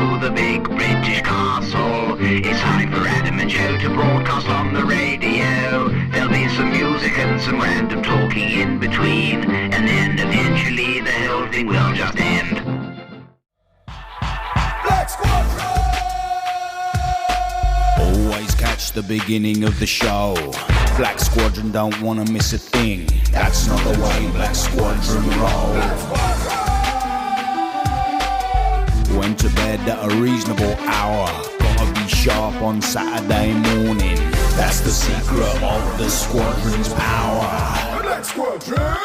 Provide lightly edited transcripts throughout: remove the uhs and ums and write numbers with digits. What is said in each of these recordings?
to the big British castle. It's time for Adam and Joe to broadcast on the radio. There'll be some music and some random talking in between, and then eventually the whole thing will just end. Black Squadron! Always catch the beginning of the show. Black Squadron don't want to miss a thing. That's not the way Black Squadron roll. Went to bed at a reasonable hour. Gotta be sharp on Saturday morning. That's the secret of the Squadron's power. Black Squadron!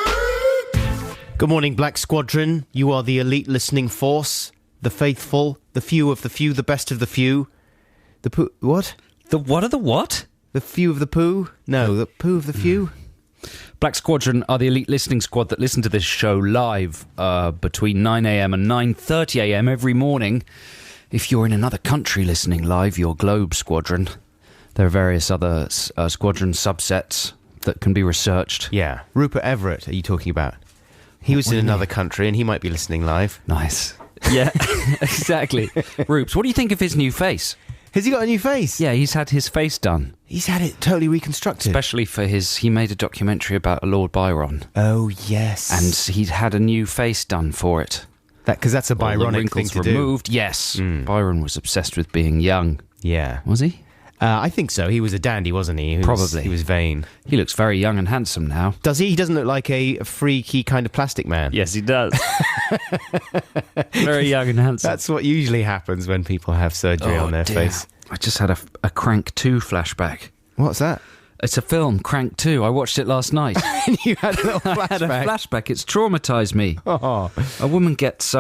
Good morning, Black Squadron. You are the elite listening force. The faithful, the few of the few, the best of the few. The poo... What? The what of the what? The few of the poo? No, the poo of the few? Black Squadron are the elite listening squad that listen to this show live between 9am and 9:30am every morning. If you're in another country listening live, you're Globe Squadron. There are various other squadron subsets that can be researched. Yeah. Rupert Everett, are you talking about? He was in another country and he might be listening live. Nice. Yeah, exactly. Roops, what do you think of his new face? Has he got a new face? Yeah, he's had his face done. He's had it totally reconstructed. Especially for he made a documentary about Lord Byron. Oh, yes. And he'd had a new face done for it. Because that's a Byronic thing to removed. do. Yes. Byron was obsessed with being young. Yeah. Was he? I think so. He was a dandy, wasn't he? Probably. He was vain. He looks very young and handsome now. Does he? He doesn't look like a freaky kind of plastic man. Yes, he does. Very young and handsome. That's what usually happens when people have surgery on their face. I just had a Crank 2 flashback. What's that? It's a film, Crank 2. I watched it last night. You had a little flashback. I had a flashback. It's traumatised me. Oh. A woman gets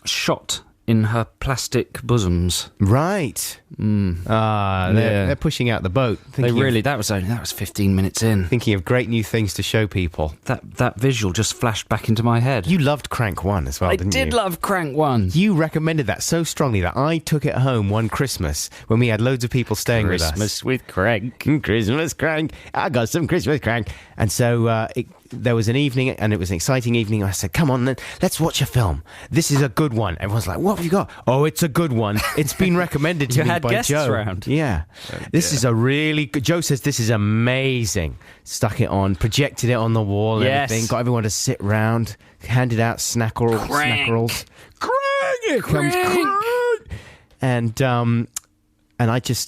shot in her plastic bosoms. Right. They're pushing out the boat. That was 15 minutes in. Thinking of great new things to show people. That visual just flashed back into my head. You loved Crank 1 as well, didn't you? I did love Crank 1. You recommended that so strongly that I took it home one Christmas when we had loads of people staying with us. Christmas with Crank. Christmas Crank. I got some Christmas Crank. And so there was an evening, and it was an exciting evening. I said, come on, then, let's watch a film. This is a good one. Everyone's like, what have you got? Oh, it's a good one. It's been recommended to me by guests Joe. Round. Yeah. This is a really good... Joe says this is amazing. Stuck it on, projected it on the wall and everything. Got everyone to sit round, handed out snackerals. Crank! Here comes Crank! And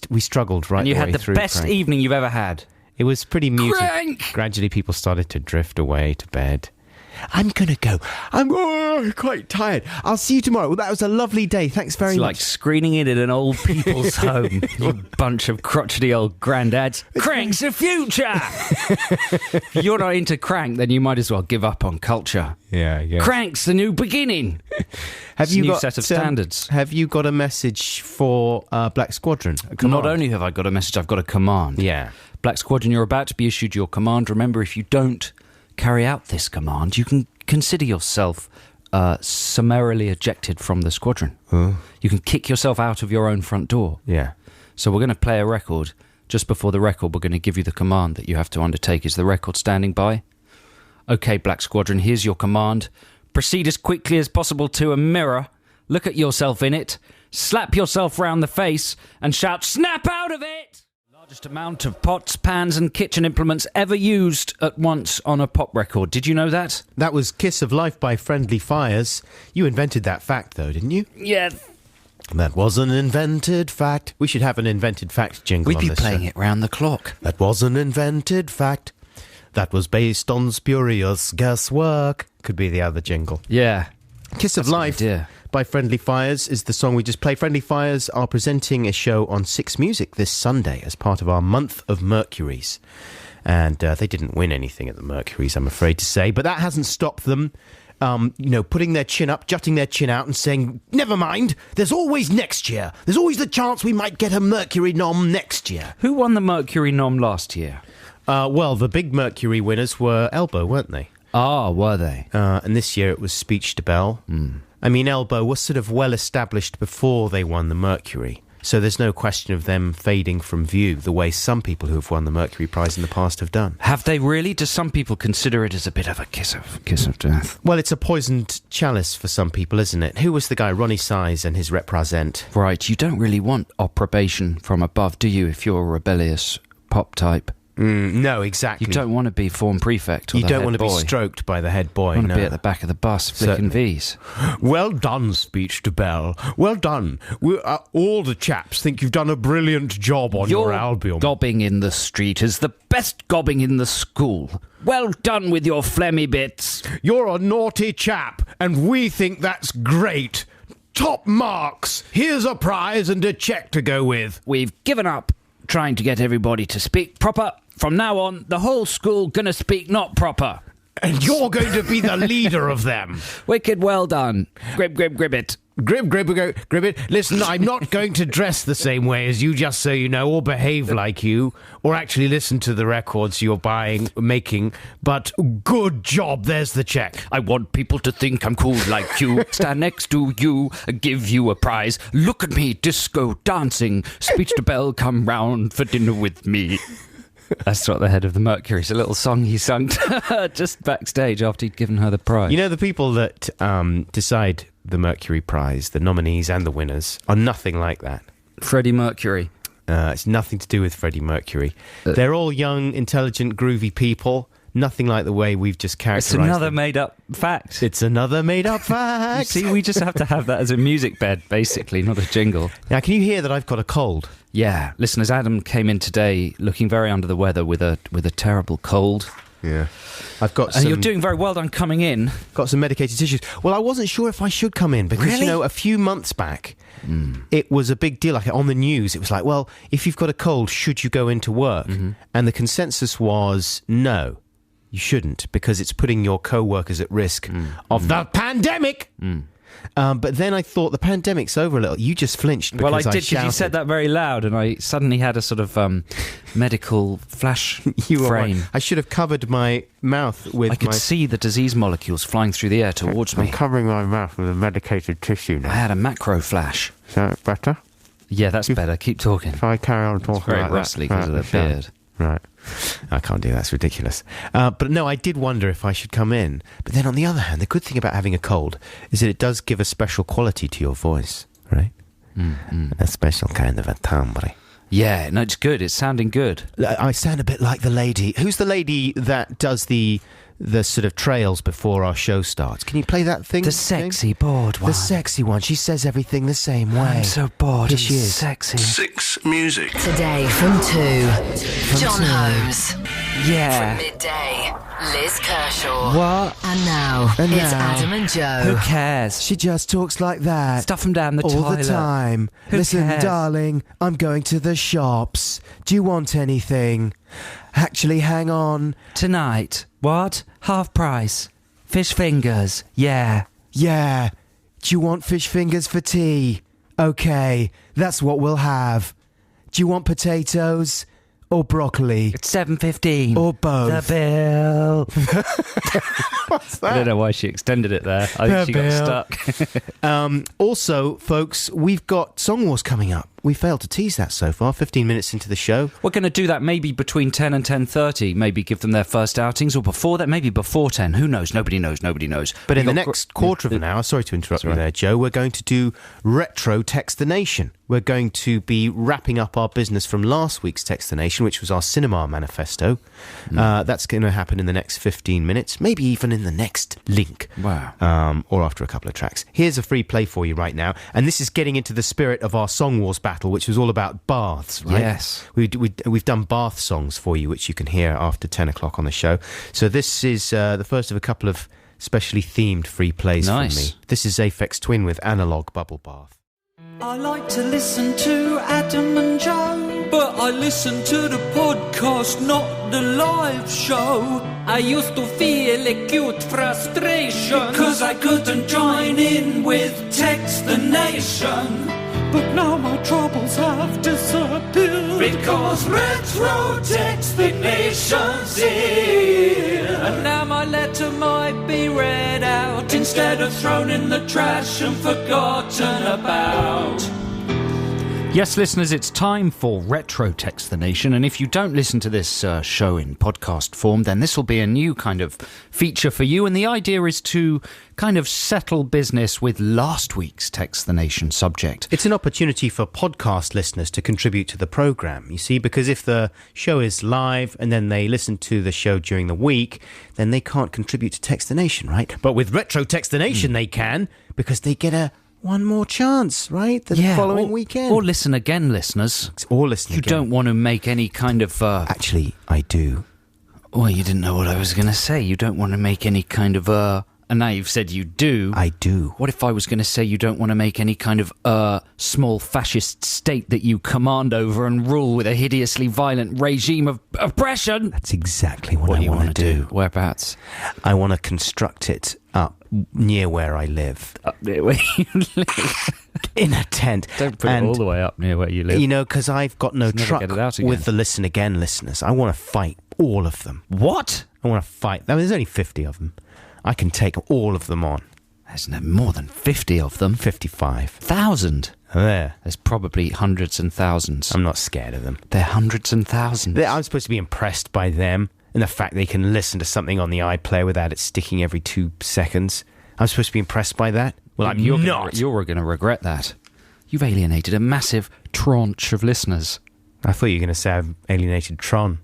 we struggled right and you the way had the through best Crank. evening you've ever had. It was pretty muted. Crank! Gradually, people started to drift away to bed. I'm going to go. I'm quite tired. I'll see you tomorrow. Well, that was a lovely day. Thanks very It's much. like screening it in an old people's home. You bunch of crotchety old granddads. Crank's the future! If you're not into Crank, then you might as well give up on culture. Yeah. Crank's the new beginning. Have you new got set of standards. Have you got a message for Black Squadron? Not only have I got a message, I've got a command. Yeah. Black Squadron, you're about to be issued your command. Remember, if you don't carry out this command, you can consider yourself summarily ejected from the squadron. You can kick yourself out of your own front door. Yeah. So we're going to play a record. Just before the record, we're going to give you the command that you have to undertake. Is the record standing by? Okay, Black Squadron, here's your command. Proceed as quickly as possible to a mirror. Look at yourself in it. Slap yourself round the face and shout, "Snap out of it!" Largest amount of pots, pans and kitchen implements ever used at once on a pop record. Did you know that? That was Kiss of Life by Friendly Fires. You invented that fact, though, didn't you? Yeah. That was an invented fact. We should have an invented fact jingle We'd on be this playing show. it round the clock. That was an invented fact. That was based on spurious guesswork. Could be the other jingle. Yeah. Kiss of Life by Friendly Fires is the song we just played. Friendly Fires are presenting a show on Six Music this Sunday as part of our month of Mercuries. And they didn't win anything at the Mercuries, I'm afraid to say. But that hasn't stopped them, putting their chin up, jutting their chin out and saying, never mind, there's always next year. There's always the chance we might get a Mercury nom next year. Who won the Mercury nom last year? Well, the big Mercury winners were Elbow, weren't they? Ah, were they? And this year it was Speech to Bell. I mean, Elbow was sort of well established before they won the Mercury. So there's no question of them fading from view the way some people who have won the Mercury Prize in the past have done. Have they really? Do some people consider it as a bit of a kiss of death? Well, it's a poisoned chalice for some people, isn't it? Who was the guy? Ronnie Size and his Represent. Right, you don't really want approbation from above, do you, if you're a rebellious pop type? No, exactly. You don't want to be form prefect or You the don't head want to boy. be stroked by the head boy. You want no. to be at the back of the bus flicking Certainly. V's. Well done, Speech to Bell. Well done. All the chaps think you've done a brilliant job on your album. Gobbing in the street is the best gobbing in the school. Well done with your phlegmy bits. You're a naughty chap, and we think that's great. Top marks. Here's a prize and a cheque to go with. We've given up trying to get everybody to speak proper. From now on, the whole school gonna speak not proper. And you're going to be the leader of them. Wicked well done. Grib it. Gribbit, listen, I'm not going to dress the same way as you, just so you know, or behave like you, or actually listen to the records you're making, but good job, there's the cheque. I want people to think I'm cool like you. Stand next to you, give you a prize. Look at me, disco dancing. Speech to Bell, come round for dinner with me. That's what the head of the Mercury. It's a little song he sung just backstage after he'd given her the prize. You know, the people that decide the Mercury Prize, the nominees and the winners, are nothing like that. Freddie Mercury. It's nothing to do with Freddie Mercury. They're all young, intelligent, groovy people. Nothing like the way we've just characterised It's another them. made-up fact. It's another made-up fact. See, we just have to have that as a music bed, basically, not a jingle. Now, can you hear that I've got a cold? Yeah, listeners, Adam came in today looking very under the weather with a terrible cold. Yeah. I've got And some... you're doing very well done coming in. Got some medicated tissues. Well, I wasn't sure if I should come in because, Really? you know, a few months back, it was a big deal. Like on the news, it was like, well, if you've got a cold, should you go into work? And the consensus was no, you shouldn't, because it's putting your co-workers at risk of the pandemic. But then I thought the pandemic's over a little. You just flinched because Well, I did, because you shouted. said that very loud, and I suddenly had a sort of medical flash You were frame. right. I should have covered my mouth with I could my... see the disease molecules flying through the air towards I'm me. covering my mouth with a medicated tissue I now. had a macro flash. Is that better? Yeah, that's better. Keep talking. If I carry on talking Very like rustly that... because of the beard. Right. I can't do that. It's ridiculous. But no, I did wonder if I should come in. But then on the other hand, the good thing about having a cold is that it does give a special quality to your voice, right? A special kind of a timbre. Yeah, no, it's good. It's sounding good. I sound a bit like the lady. Who's the lady that does the sort of trails before our show starts? Can you play that thing? The sexy bored one. The sexy one. She says everything the same way. I'm so bored. Here and she is. Sexy. Six Music. Today from 2, John 2. Holmes. Yeah. From midday, Liz Kershaw. What? And now, And it's now- Adam and Who Joe. cares? She just talks like that. Stuff them down the all toilet. the time. Who Listen, cares? darling, I'm going to the shops. Do you want anything? Actually, hang on. Tonight. What? Half price. Fish fingers. Yeah. Yeah. Do you want fish fingers for tea? Okay, that's what we'll have. Do you want potatoes or broccoli? It's 7:15. Or both. The bill. What's I don't know why she extended it there. I think she got stuck. Also, folks, we've got Song Wars coming up. We failed to tease that so far. 15 minutes into the show. We're going to do that maybe between 10 and 10:30. Maybe give them their first outings, or before that, maybe before 10. Who knows? Nobody knows. Nobody knows. But in the We've got next quarter of an hour, sorry to interrupt you right. there, Joe, we're going to do Retro Text the Nation. We're going to be wrapping up our business from last week's Text the Nation, which was our cinema manifesto. That's going to happen in the next 15 minutes, maybe even in the next link. Wow. Or after a couple of tracks. Here's a free play for you right now, and this is getting into the spirit of our Song Wars battle, which was all about baths, right? Yes. We've done bath songs for you, which you can hear after 10 o'clock on the show. So this is the first of a couple of specially themed free plays from Nice. me. This is Aphex Twin with Analog Bubble Bath. I like to listen to Adam and Joe, but I listen to the podcast, not the live show. I used to feel acute frustration, cause I couldn't join in with Text the Nation. But now my troubles have disappeared, because Retro Text the Nation's here. And now my letter might be read out, instead of thrown in the trash and forgotten about. Yes, listeners, it's time for Retro Text the Nation, and if you don't listen to this show in podcast form, then this will be a new kind of feature for you, and the idea is to kind of settle business with last week's Text the Nation subject. It's an opportunity for podcast listeners to contribute to the programme, you see, because if the show is live and then they listen to the show during the week, then they can't contribute to Text the Nation, right? But with Retro Text the Nation, they can, because they get one more chance, right? The following weekend. Or listen again, listeners. Or listen You again. don't want to make any kind of... Actually, I do. Well, you didn't know what I was going to say. You don't want to make any kind of... And now you've said you do. I do. What if I was going to say you don't want to make any kind of small fascist state that you command over and rule with a hideously violent regime of oppression? That's exactly what What I do you want to do. Whereabouts? I want to construct it up near where I live. Up near where you live. In a tent. Don't put it all the way up near where you live. You know, because I've got no Just never truck get it out again. with the Listen Again listeners. I want to fight all of them. What? I want to fight. I mean, there's only 50 of them. I can take all of them on. There's no more than 50 of them. 55. 1,000. There. There's probably hundreds and thousands. I'm not scared of them. They're hundreds and thousands. I'm supposed to be impressed by them and the fact they can listen to something on the iPlayer without it sticking every 2 seconds. I'm supposed to be impressed by that? Well, I'm not. You're going to regret that. You've alienated a massive tranche of listeners. I thought you were going to say I've alienated Tron.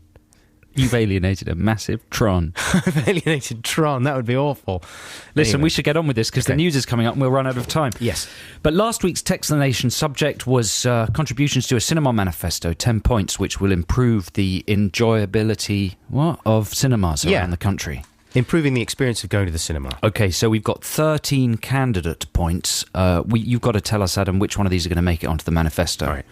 You've alienated a massive tron. I've alienated Tron. That would be awful. Listen, Anyway. we should get on with this because the news is coming up and we'll run out of time. Yes. But last week's Text the Nation subject was contributions to a cinema manifesto, 10 points, which will improve the enjoyability of cinemas around the country. Improving the experience of going to the cinema. Okay, so we've got 13 candidate points. You've got to tell us, Adam, which one of these are going to make it onto the manifesto. All right.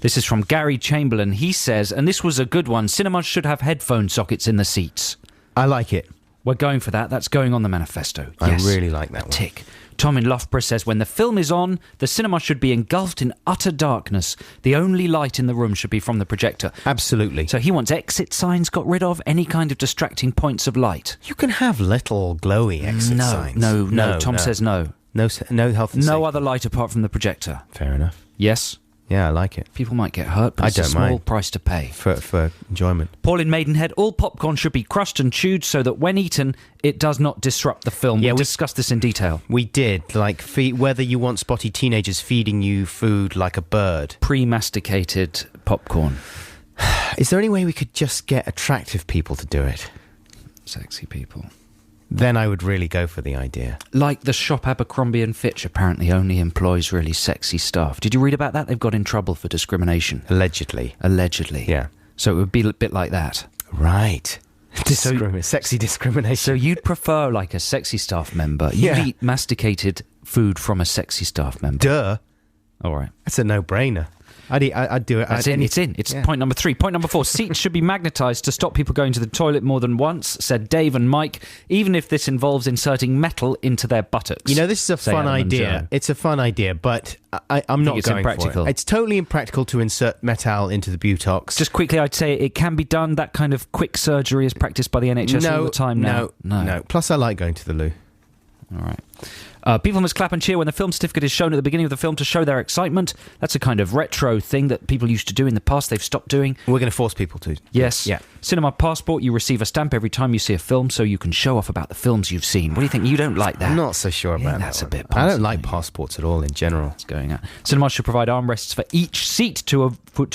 This is from Gary Chamberlain. He says, and this was a good one, cinemas should have headphone sockets in the seats. I like it. We're going for that. That's going on the manifesto. I Yes. really like that one. Tick. Tom in Loughborough says, when the film is on, the cinema should be engulfed in utter darkness. The only light in the room should be from the projector. Absolutely. So he wants exit signs got rid of, any kind of distracting points of light. You can have little glowy exit signs. No. Tom says no. No health and No safety. other light apart from the projector. Fair enough. Yes? Yeah, I like it. People might get hurt, but I it's a don't small mind. price to pay. For enjoyment. Paul in Maidenhead, all popcorn should be crushed and chewed so that when eaten, it does not disrupt the film. Yeah, we we- discussed this in detail. We did, like, whether you want spotty teenagers feeding you food like a bird. Pre-masticated popcorn. Is there any way we could just get attractive people to do it? Sexy people. Then I would really go for the idea. Like the shop Abercrombie & Fitch apparently only employs really sexy staff. Did you read about that? They've got in trouble for discrimination. Allegedly. Allegedly. Yeah. So it would be a bit like that. Right. Sexy discrimination. So you'd prefer like a sexy staff member. You'd Yeah. eat masticated food from a sexy staff member. Duh. All right. That's a no-brainer. I'd do it. That's in. It's in. It's yeah. point number 3. Point number 4. Seats should be magnetised to stop people going to the toilet more than once, said Dave and Mike, even if this involves inserting metal into their buttocks. You know, this is a Say fun Adam and idea. Joe. It's a fun idea, but I'm not it's going impractical. for it. It's totally impractical to insert metal into the buttocks. Just quickly, I'd say it can be done. That kind of quick surgery is practiced by the NHS all the time now. No. Plus, I like going to the loo. All right. People must clap and cheer when the film certificate is shown at the beginning of the film to show their excitement. That's a kind of retro thing that people used to do in the past. They've stopped doing. We're going to force people to. Yes. Yeah. Cinema Passport, you receive a stamp every time you see a film so you can show off about the films you've seen. What do you think? You don't like that? I'm not so sure about that. That's a one. bit I don't like possible. passports at all in general. It's going out. Cinemas should provide armrests for each seat to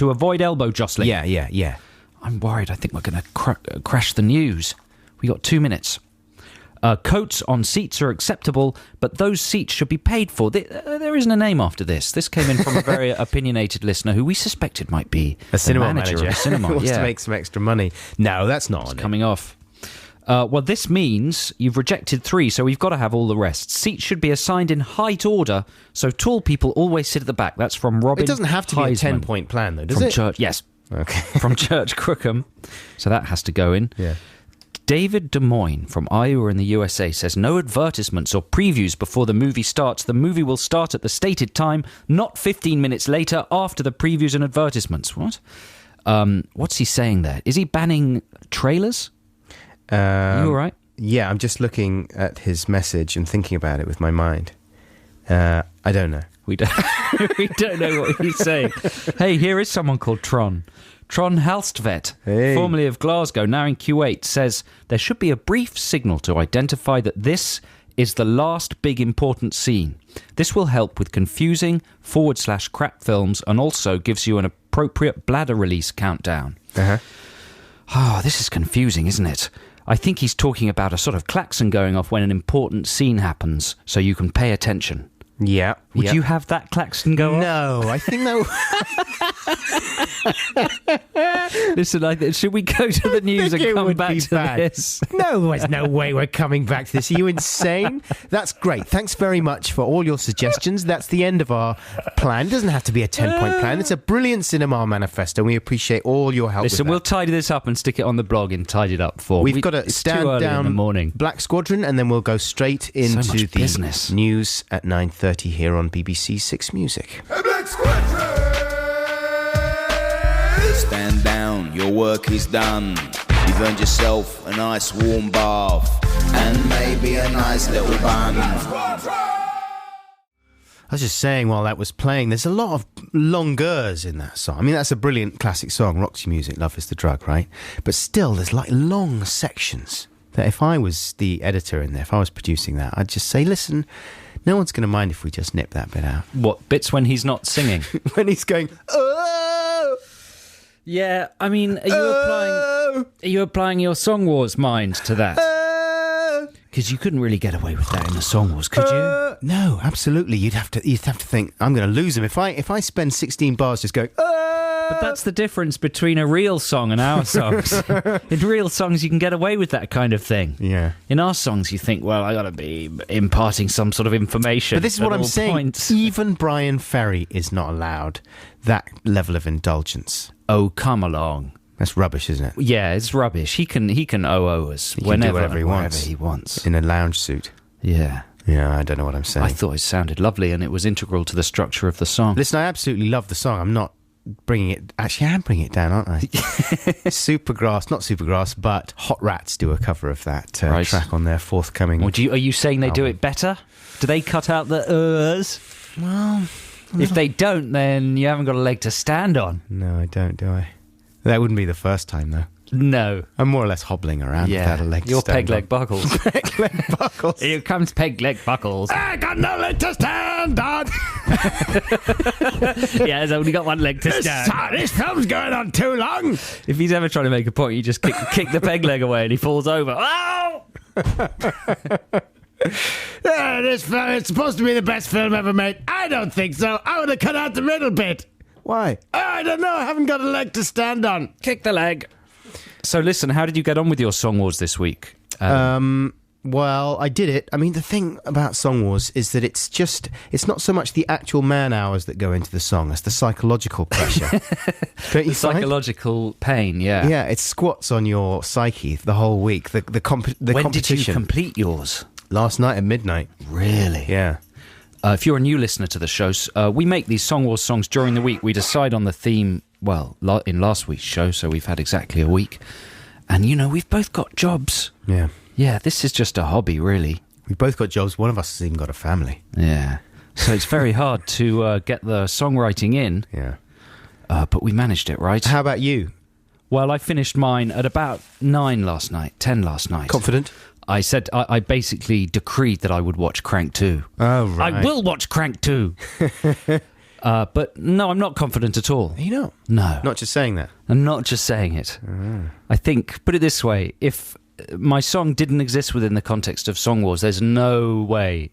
avoid elbow jostling. Yeah. I'm worried. I think we're going to crash the news. We got 2 minutes. Coats on seats are acceptable, but those seats should be paid for. There isn't a name after this. This came in from a very opinionated listener who we suspected might be A cinema manager of a cinema. who wants Yeah. to make some extra money. No, that's not on it. Coming off. Well, this means you've rejected 3, so we've got to have all the rest. Seats should be assigned in height order, so tall people always sit at the back. That's from Robin. It doesn't have to be a Heisman 10-point plan, though, does from it? Church. Yes, Okay. from Church Crookham. So that has to go in. Yeah. David Des Moines from Iowa in the USA says no advertisements or previews before the movie starts. The movie will start at the stated time, not 15 minutes later after the previews and advertisements. What? What's he saying there? Is he banning trailers? Are you all right? Yeah, I'm just looking at his message and thinking about it with my mind. I don't know. We don't, we don't know what he's saying. Hey, here is someone called Tron. Tron Halstvet, formerly of Glasgow, now in Kuwait, says there should be a brief signal to identify that this is the last big important scene. This will help with confusing /crap films and also gives you an appropriate bladder release countdown. Oh, this is confusing, isn't it? I think he's talking about a sort of klaxon going off when an important scene happens, so you can pay attention. Yeah. Would you have that klaxon go off? No, I think that... Listen, should we go to the news and come back to this? No, there's no way we're coming back to this. Are you insane? That's great. Thanks very much for all your suggestions. That's the end of our plan. It doesn't have to be a 10-point plan. It's a brilliant cinema manifesto, and we appreciate all your help. Listen, with that. we'll tidy this up and stick it on the blog in Tidied Up Form. We've got to it's stand too early down in the morning. Black Squadron, and then we'll go straight into So much the business. news at 9:30 here on BBC Six Music. Black Squadron! Stand down, your work is done. You've earned yourself a nice warm bath and maybe a nice little bun. I was just saying while that was playing, there's a lot of longeurs in that song. I mean, that's a brilliant classic song, Roxy Music, Love is the Drug, right? But still, there's like long sections that if I was the editor in there, if I was producing that, I'd just say, listen, no one's going to mind if we just nip that bit out. What, bits when he's not singing? When he's going, oh! Yeah, I mean, are you applying your Song Wars mind to that? Because you couldn't really get away with that in the Song Wars, could you? No, absolutely. You'd have to think, I'm going to lose him. If I spend 16 bars just going, But that's the difference between a real song and our songs. In real songs, you can get away with that kind of thing. Yeah. In our songs, you think, well, I got to be imparting some sort of information. But this is what I'm saying. Points. Even Brian Ferry is not allowed that level of indulgence. Oh, come along. That's rubbish, isn't it? Yeah, it's rubbish. He can OO us He whenever, can do whatever he wherever wants. he wants. In a lounge suit. Yeah. Yeah, I don't know what I'm saying. I thought it sounded lovely and it was integral to the structure of the song. Listen, I absolutely love the song. I'm not bringing it... Actually, I am bringing it down, aren't I? Supergrass, not Supergrass, but Hot Rats do a cover of that track on their forthcoming... Or are you saying they do it better? Do they cut out the Well... If they don't, then you haven't got a leg to stand on. No, I don't, do I? That wouldn't be the first time, though. No. I'm more or less hobbling around without a leg to Your stand peg leg on. buckles. Peg leg buckles. Here comes peg leg buckles. I got no leg to stand on. Yeah, he's only got one leg to stand. This film's going on too long. If he's ever trying to make a point, you just kick the peg leg away and he falls over. Oh! This film, it's supposed to be the best film ever made. I don't think so. I would have cut out the middle bit. Why? I don't know. I haven't got a leg to stand on. Kick the leg. So listen, how did you get on with your Song Wars this week? Well, I did it. I mean, the thing about Song Wars is that it's not so much the actual man hours that go into the song as the psychological pressure. Don't you find? Psychological pain, yeah. Yeah, it squats on your psyche the whole week. The When competition. did you complete yours? Last night at midnight. Really? Yeah. If you're a new listener to the show, we make these Song Wars songs during the week. We decide on the theme, well, in last week's show, so we've had exactly a week. And, we've both got jobs. Yeah. Yeah, this is just a hobby, really. We've both got jobs. One of us has even got a family. Yeah. So it's very hard to get the songwriting in. Yeah. But we managed it, right? How about you? Well, I finished mine at about 10 last night. Confident? I said, I basically decreed that I would watch Crank 2. Oh, right. I will watch Crank 2. But no, I'm not confident at all. Are you not? No. Not just saying that. I'm not just saying it. I think, put it this way, if my song didn't exist within the context of Song Wars, there's no way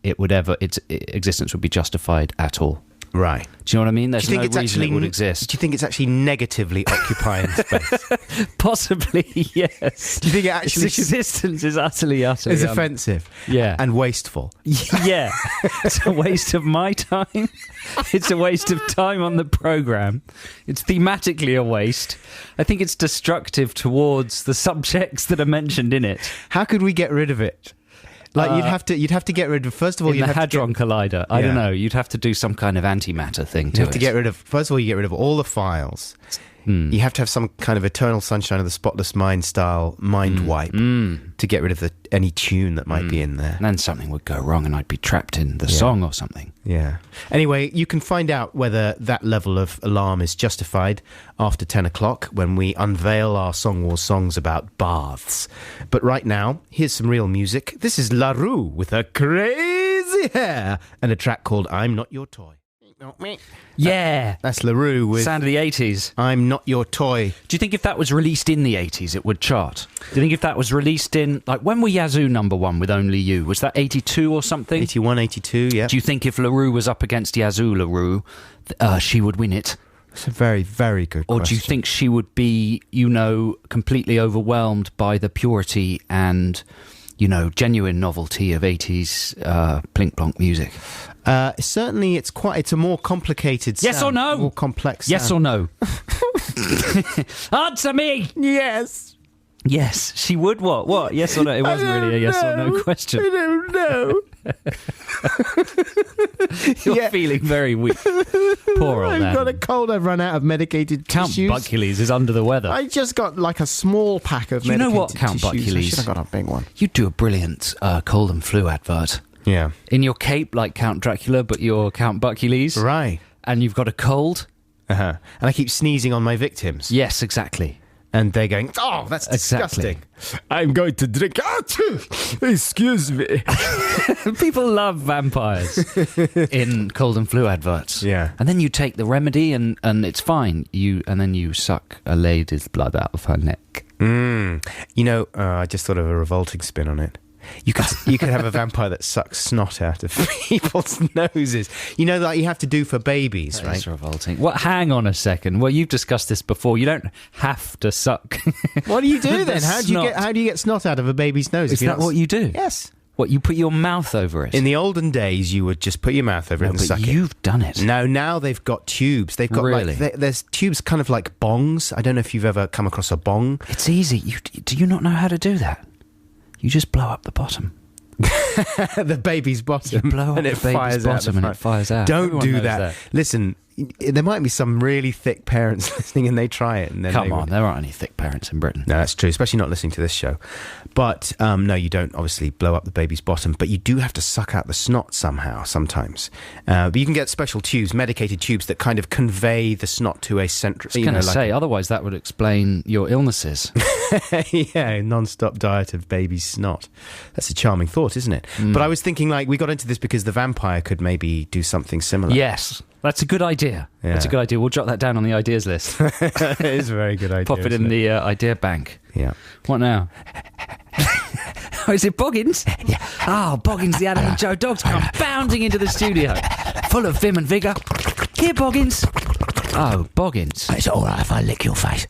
its existence would be justified at all. Right. Do you know what I mean? There's Do you no think it's reason actually it would exist. Do you think it's actually negatively occupying space? Possibly, yes. Do you think it actually its existence is utterly is offensive? Yeah. And wasteful. Yeah. It's a waste of my time. It's a waste of time on the programme. It's thematically a waste. I think it's destructive towards the subjects that are mentioned in it. How could we get rid of it? Like you'd have to get rid of, first of all, In you'd the have to Hadron Collider. I don't know. You'd have to do some kind of antimatter thing you to have to get rid of, first of all, you get rid of all the files. You have to have some kind of Eternal Sunshine of the Spotless Mind style mind wipe to get rid of any tune that might be in there. And then something would go wrong and I'd be trapped in the song or something. Yeah. Anyway, you can find out whether that level of alarm is justified after 10 o'clock when we unveil our Song Wars songs about baths. But right now, here's some real music. This is La Rue with her crazy hair and a track called I'm Not Your Toy. Yeah. That's La Rue with Sound of the 80s. I'm Not Your Toy. Do you think if that was released in the 80s, it would chart? Do you think if that was released in... Like, when were Yazoo number one with Only You? Was that 82 or something? 81, 82, yeah. Do you think if La Rue was up against Yazoo La Rue, she would win it? It's a very, very good question. Or do you think she would be, completely overwhelmed by the purity and, genuine novelty of 80s plink-plonk music? Certainly, it's a more complicated sound. Yes or no? More complex sound. Yes or no? Answer me! Yes. Yes, she would what? What? Yes or no? It wasn't really a yes or no question. I don't know. You're feeling very weak. Poor old man. I've got a cold. I've run out of medicated Count tissues. Buckules is under the weather. I just got like a small pack of You know medicated what, Count tissues. I Buckules? should have got a big one. You do a brilliant cold and flu advert. Yeah. In your cape, like Count Dracula, but you're Count Buckules. Right. And you've got a cold. Uh-huh. And I keep sneezing on my victims. Yes, exactly. And they're going, oh, that's disgusting. I'm going to drink. Excuse me. People love vampires in cold and flu adverts. Yeah. And then you take the remedy and it's fine. And then you suck a lady's blood out of her neck. I just thought of a revolting spin on it. You could have a vampire that sucks snot out of people's noses. Like you have to do for babies, right? That's revolting. Well, hang on a second. Well, you've discussed this before. You don't have to suck. What do you do then? How snot. do you get snot out of a baby's nose? Is that what you do? Yes. What, you put your mouth over it? In the olden days, you would just put your mouth over it and suck it. You've done it. No, now they've got tubes. They've got Really? there's tubes kind of like bongs. I don't know if you've ever come across a bong. It's easy. Do you not know how to do that? You just blow up the bottom. The baby's bottom. You blow up and it the baby's fires out bottom and it fires out. Don't Everyone do knows that. Listen, there might be some really thick parents listening and they try it. And then Come on, there aren't any thick parents in Britain. No, that's true, especially not listening to this show. But no, you don't obviously blow up the baby's bottom, but you do have to suck out the snot somehow, sometimes. But you can get special tubes, medicated tubes that kind of convey the snot to a central... I was going to say, otherwise that would explain your illnesses. Yeah, non-stop diet of baby snot. That's a charming thought, isn't it? But I was thinking, we got into this because the vampire could maybe do something similar. Yes, that's a good idea. Yeah. That's a good idea. We'll jot that down on the ideas list. It is a very good idea. Pop it in the idea bank. Yeah. What now? Oh, is it Boggins? Yeah. Oh, Boggins, the Adam and Joe dogs come bounding into the studio, full of vim and vigour. Here, Boggins. Oh, Boggins. It's all right if I lick your face.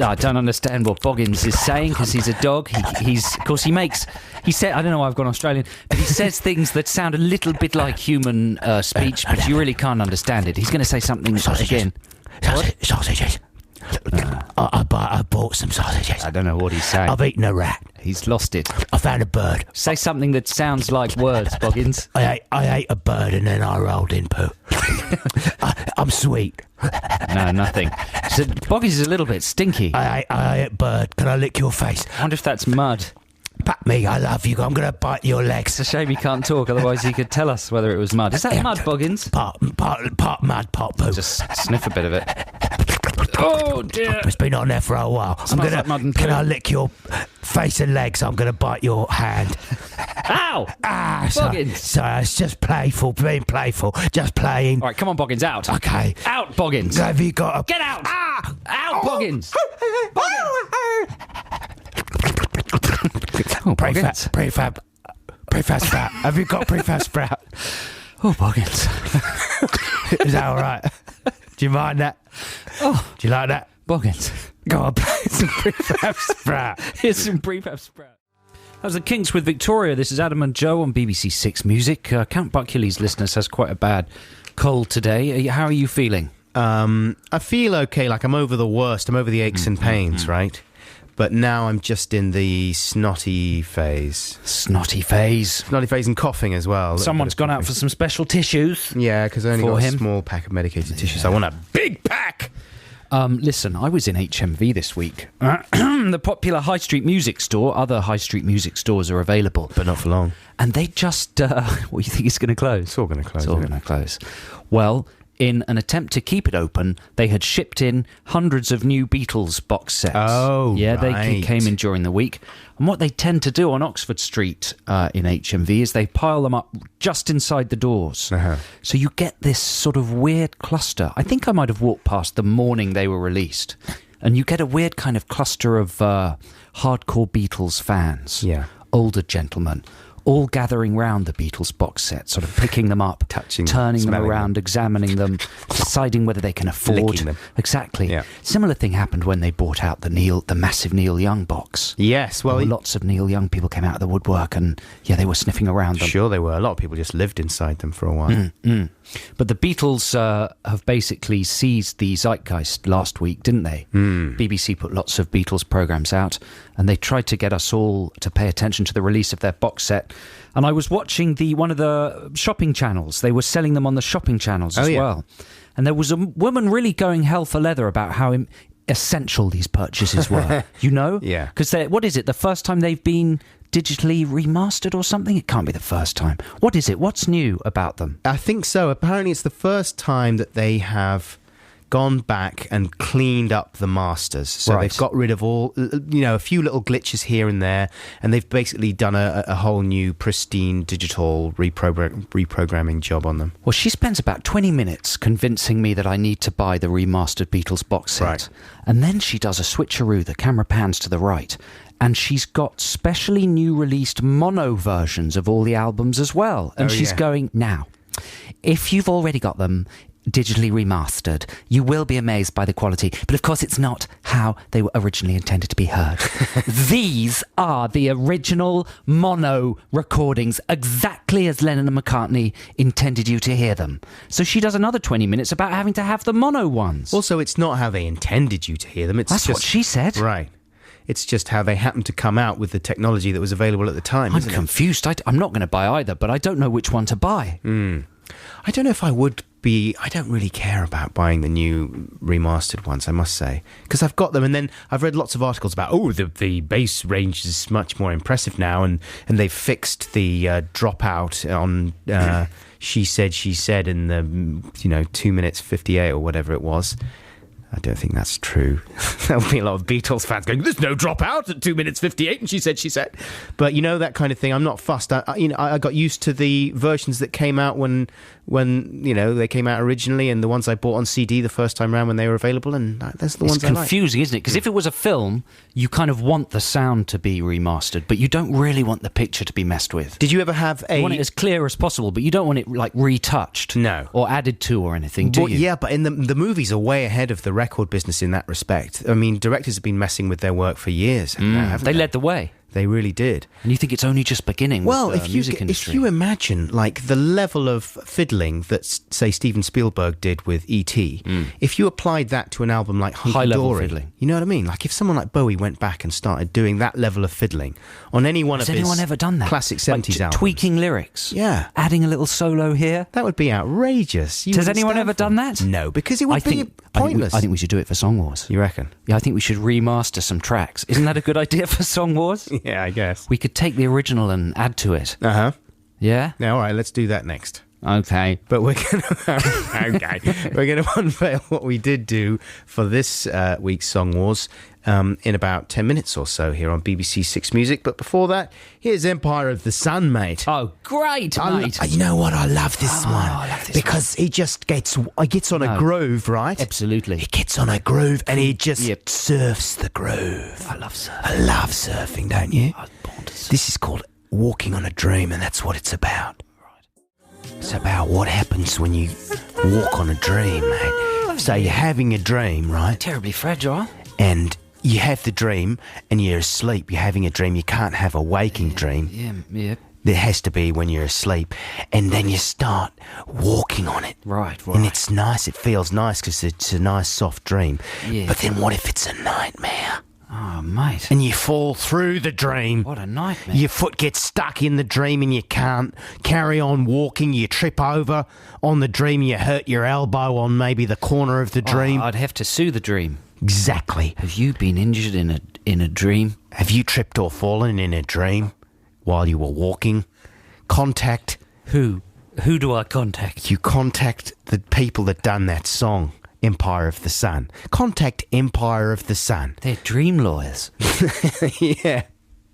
I don't understand what Boggins is saying because he's a dog. He said, I don't know why I've gone Australian, but he says things that sound a little bit like human speech, but you really can't understand it. He's going to say something again. Sausages. I bought some sausages. I don't know what he's saying. I've eaten a rat. He's lost it. I found a bird. Say something that sounds like words, Boggins. I ate a bird and then I rolled in poo. I'm sweet. No, nothing. So Boggins is a little bit stinky. I ate a bird. Can I lick your face? I wonder if that's mud. Pat me, I love you. I'm going to bite your legs. It's a shame he can't talk, otherwise he could tell us whether it was mud. Is that mud, Boggins? Part mud, part poo. Just sniff a bit of it. Oh dear. It's been on there for a while. Smells like mud and poo. Can I lick your face and legs? I'm going to bite your hand. Ow! Boggins. Sorry, it's just playful, being playful. Just playing. All right, come on, Boggins, out. Okay. Out, Boggins. Have you got a... Get out! Out, Boggins. Oh, Boggins. Prefab sprout. Have you got prefab sprout? Oh, Boggins. Is that all right? Do you mind that? Oh. Do you like that? Boggins. Go on, play some prefab sprout. Here's some prefab sprout. That was the Kinks with Victoria. This is Adam and Joe on BBC Six Music. Count Buckules, listeners, has quite a bad cold today. How are you feeling? I feel okay, like I'm over the worst. I'm over the aches and pains, right? But now I'm just in the snotty phase. Snotty phase. Snotty phase and coughing as well. Someone's gone out for some special tissues. Yeah, because I only for got him. a small pack of medicated tissues. I want a big pack. Listen, I was in HMV this week. The popular high street music store. Other high street music stores are available. But not for long. And they just... what, you think it's going to close? It's all going to close. It's all going to close. Well, in an attempt to keep it open, they had shipped in hundreds of new Beatles box sets. Oh, yeah, right. They came in during the week. And what they tend to do on Oxford Street in HMV is they pile them up just inside the doors. Uh-huh. So you get this sort of weird cluster. I think I might have walked past the morning they were released. And you get a weird kind of cluster of hardcore Beatles fans. Yeah. Older gentlemen, all gathering round the Beatles box set, sort of picking them up, Touching, turning them smelling around, examining them, deciding whether they can afford Licking them. Exactly. Yeah. Similar thing happened when they brought out the massive Neil Young box. Yes, well... Lots of Neil Young people came out of the woodwork and, yeah, they were sniffing around them. Sure they were. A lot of people just lived inside them for a while. But the Beatles have basically seized the zeitgeist last week, didn't they? BBC put lots of Beatles programmes out, and they tried to get us all to pay attention to the release of their box set. And I was watching one of the shopping channels. They were selling them on the shopping channels as well. And there was a woman really going hell for leather about how essential these purchases were. You know? Yeah. Because what is it? The first time they've been digitally remastered or something? It can't be the first time. What is it? What's new about them? I think so. Apparently it's the first time that they have gone back and cleaned up the masters. So Right. they've got rid of all, a few little glitches here and there, and they've basically done a whole new pristine digital reprogramming job on them. Well, she spends about 20 minutes convincing me that I need to buy the remastered Beatles box set. Right. And then she does a switcheroo. The camera pans to the right. And she's got specially new released mono versions of all the albums as well. And she's going, now, if you've already got them digitally remastered, you will be amazed by the quality. But of course, it's not how they were originally intended to be heard. These are the original mono recordings, exactly as Lennon and McCartney intended you to hear them. So she does another 20 minutes about having to have the mono ones. Also, it's not how they intended you to hear them. That's what she said. Right. It's just how they happened to come out with the technology that was available at the time. I'm isn't confused. I'm not going to buy either, but I don't know which one to buy. I don't know if I would be... I don't really care about buying the new remastered ones, I must say. Because I've got them, and then I've read lots of articles about, the bass range is much more impressive now, and they've fixed the dropout on She Said in the, 2 minutes 58 or whatever it was. I don't think that's true. There'll be a lot of Beatles fans going, there's no dropout at 2 minutes 58, and she said. But, that kind of thing, I'm not fussed. I got used to the versions that came out when they came out originally, and the ones I bought on CD the first time around when they were available, and that's the ones I like. It's confusing, isn't it? Because if it was a film, you kind of want the sound to be remastered, but you don't really want the picture to be messed with. Did you ever have You want it as clear as possible, but you don't want it, retouched. No. Or added to or anything, do you? Yeah, but in the movies are way ahead of the record business in that respect. I mean, directors have been messing with their work for years. Haven't They led the way. They really did. And you think it's only just beginning with the music industry. If you imagine, the level of fiddling that, say, Steven Spielberg did with E.T., if you applied that to an album like Hunky High-level Dory, fiddling. you know what I mean? If someone like Bowie went back and started doing that level of fiddling on any one Has of his anyone ever done that? classic 70s albums. Tweaking lyrics. Yeah. Adding a little solo here. That would be outrageous. Has anyone ever done that? No, because it would be pointless. I think we should do it for Song Wars. You reckon? Yeah, I think we should remaster some tracks. Isn't that a good idea for Song Wars? Yeah, I guess. We could take the original and add to it. Uh-huh. Yeah? Now, all right, let's do that next. Okay. But we're going to unveil what we did do for this week's Song Wars in about 10 minutes or so here on BBC Six Music. But before that, here's Empire of the Sun, mate. Oh, great, mate. You know what? I love this one. I love this because he just gets on a groove, right? Absolutely. He gets on a groove and he just surfs the groove. I love surfing. I love surfing, don't you? I was born to surf. This is called Walking on a Dream, and that's what it's about. It's about what happens when you walk on a dream, mate. So you're having a dream, right? Terribly fragile. And you have the dream and you're asleep. You're having a dream. You can't have a waking dream. Yeah. There has to be when you're asleep. And then you start walking on it. Right. And it's nice. It feels nice because it's a nice, soft dream. Yeah. But then what if it's a nightmare? Oh, mate. and you fall through the dream. What a nightmare. Your foot gets stuck in the dream and you can't carry on walking. You trip over on the dream. You hurt your elbow on maybe the corner of the dream. Oh, I'd have to sue the dream. Exactly. Have you been injured in a dream? Have you tripped or fallen in a dream while you were walking? Contact. Who? Who do I contact? You contact the people that done that song, Empire of the Sun. Contact Empire of the Sun. They're dream lawyers. Yeah.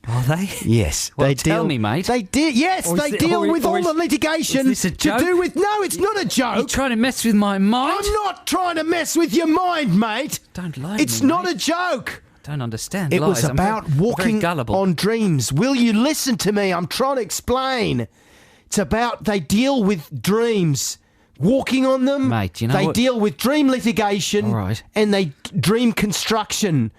Are they? Yes. Well, they tell deal, me, mate. They did. Yes, Or is they it- deal or- with or all is- the litigation is this a joke? to do with. No, it's not a joke. You're trying to mess with my mind? I'm not trying to mess with your mind, mate. Don't lie to It's me, not mate. a joke. Don't understand It lies. was I'm about very walking gullible. on dreams. Will you listen to me? I'm trying to explain. It's about they deal with dreams. Walking on them, Mate, you know they what? deal with dream litigation, All right. and they dream construction.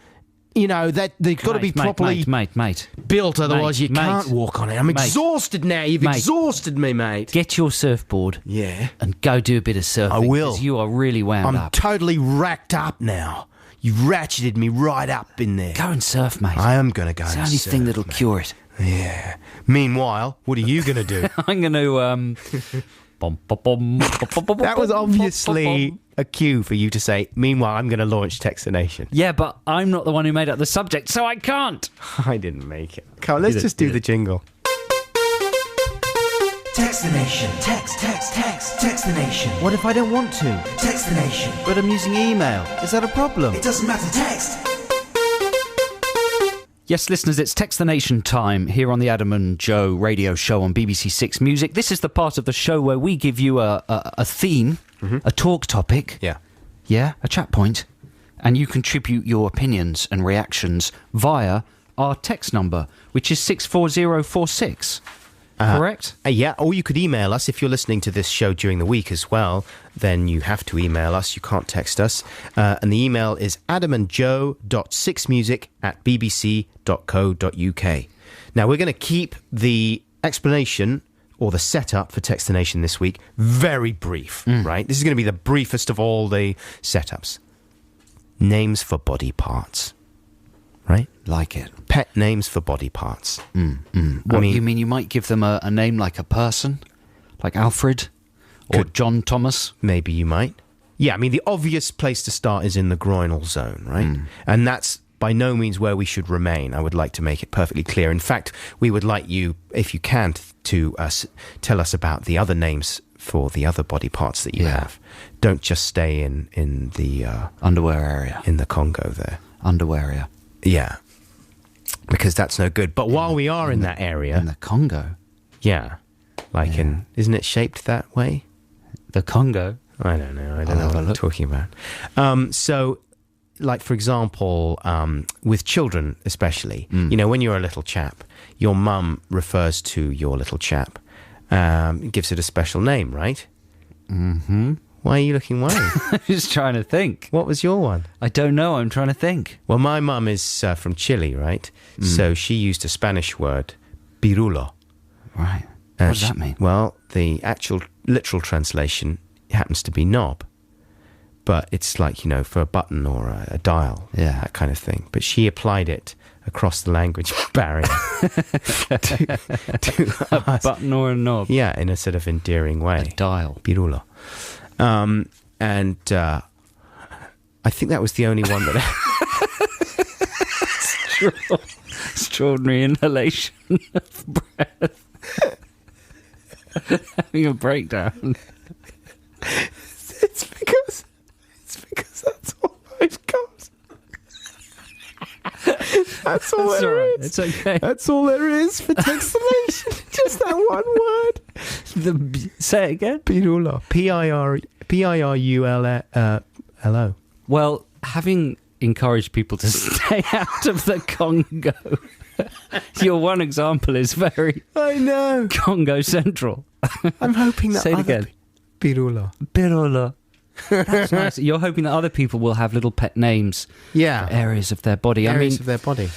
You know that they've got to be properly Mate. built, otherwise you mate, can't walk on it. I'm mate, exhausted now. You've mate. exhausted me, mate. Get your surfboard Yeah, and go do a bit of surfing. I will. 'Cause you are really wound I'm up. totally racked up now. You've ratcheted me right up in there. Go and surf, mate. I am going to go. It's the and only surf, thing that'll mate. cure it. Yeah. Meanwhile, what are you going to do? I'm going to... That was obviously a cue for you to say, meanwhile, I'm going to launch Text the Nation. Yeah, but I'm not the one who made up the subject, so I can't. I didn't make it. Come on, let's just do the jingle. Text the nation. Text the nation. What if I don't want to? Text the nation. But I'm using email. Is that a problem? It doesn't matter, text. Yes, listeners, it's Text the Nation time here on the Adam and Joe radio show on BBC Six Music. This is the part of the show where we give you a theme, a talk topic, Yeah. a chat point, and you contribute your opinions and reactions via our text number, which is 64046. Correct? Yeah, or you could email us if you're listening to this show during the week as well. Then you have to email us. You can't text us. And the email is adamandjoe.sixmusic@bbc.co.uk. Now, we're going to keep the explanation or the setup for Text the Nation this week very brief, right? This is going to be the briefest of all the setups. Names for body parts, right? Like it. Pet names for body parts. What, you mean you might give them a name like a person? Like Alfred? Or John Thomas? Maybe you might. Yeah, I mean, the obvious place to start is in the groinal zone, right? And that's by no means where we should remain. I would like to make it perfectly clear. In fact, we would like you, if you can, to tell us about the other names for the other body parts that you have. Don't just stay in the... Underwear area. in the Congo there. Underwear area. Yeah. Because that's no good. But while we are in that area... In the Congo? Yeah. Like in... Isn't it shaped that way? The Congo? I don't know. I don't know what I'm talking about. So, like, for example, with children especially, you know, when you're a little chap, your mum refers to your little chap, gives it a special name, right? Mm-hmm. Why are you looking worried? I'm just trying to think. What was your one? I don't know. I'm trying to think. Well, my mum is from Chile, right? So she used a Spanish word, pirulo. Right. What does she- that mean? Well, the actual literal translation happens to be knob. But it's like, you know, for a button or a dial, that kind of thing. But she applied it across the language barrier to A us. button or a knob? Yeah, in a sort of endearing way. A dial. Pirulo. And I think that was the only one that... Extraordinary inhalation of breath. Having a breakdown. It's because that's all I've got. That's all That's there all right. is. It's okay. That's all there is for textilation. Just that one word. Say it again. Pirulo. P-I-R-U-L-O. Well, having encouraged people to stay out of the Congo, your one example is very I know. Congo central. I'm hoping that Say it other again. Pirulo. Pirola. That's nice. You're hoping that other people will have little pet names Yeah. for areas of their body. Areas I mean, of their body.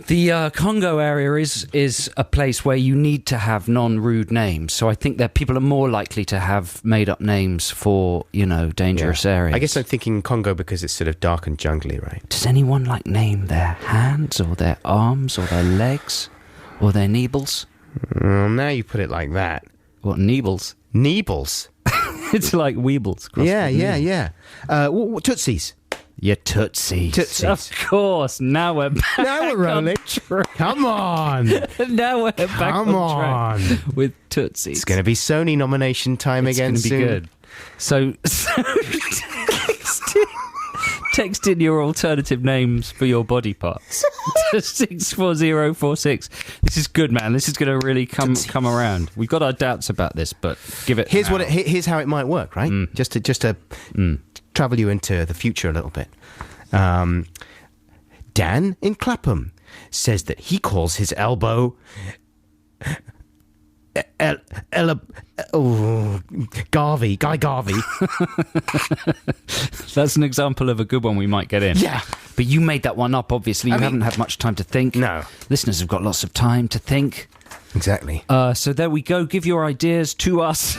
The Congo area is a place where you need to have non-rude names. So I think that people are more likely to have made-up names for, dangerous areas. I guess I'm thinking Congo because it's sort of dark and jungly, right? Does anyone, name their hands or their arms or their legs or their neebles? Now you put it like that. What, neebles? Neebles? It's like weebles. Yeah. Tootsies. Your tootsies. Of course. Now we're back. Now we're rolling. Come on. Now we're back on track with tootsies. It's going to be Sony nomination time again soon. It's going to be good. So text in your alternative names for your body parts to 64046. This is good, man. This is going to really come around. We've got our doubts about this, but give it. Here's how it might work, right? Just to travel you into the future a little bit. Dan in Clapham says that he calls his elbow Garvey, Guy Garvey. That's an example of a good one we might get in. Yeah. But you made that one up, obviously. You haven't had much time to think. No. Listeners have got lots of time to think. Exactly. So there we go. Give your ideas to us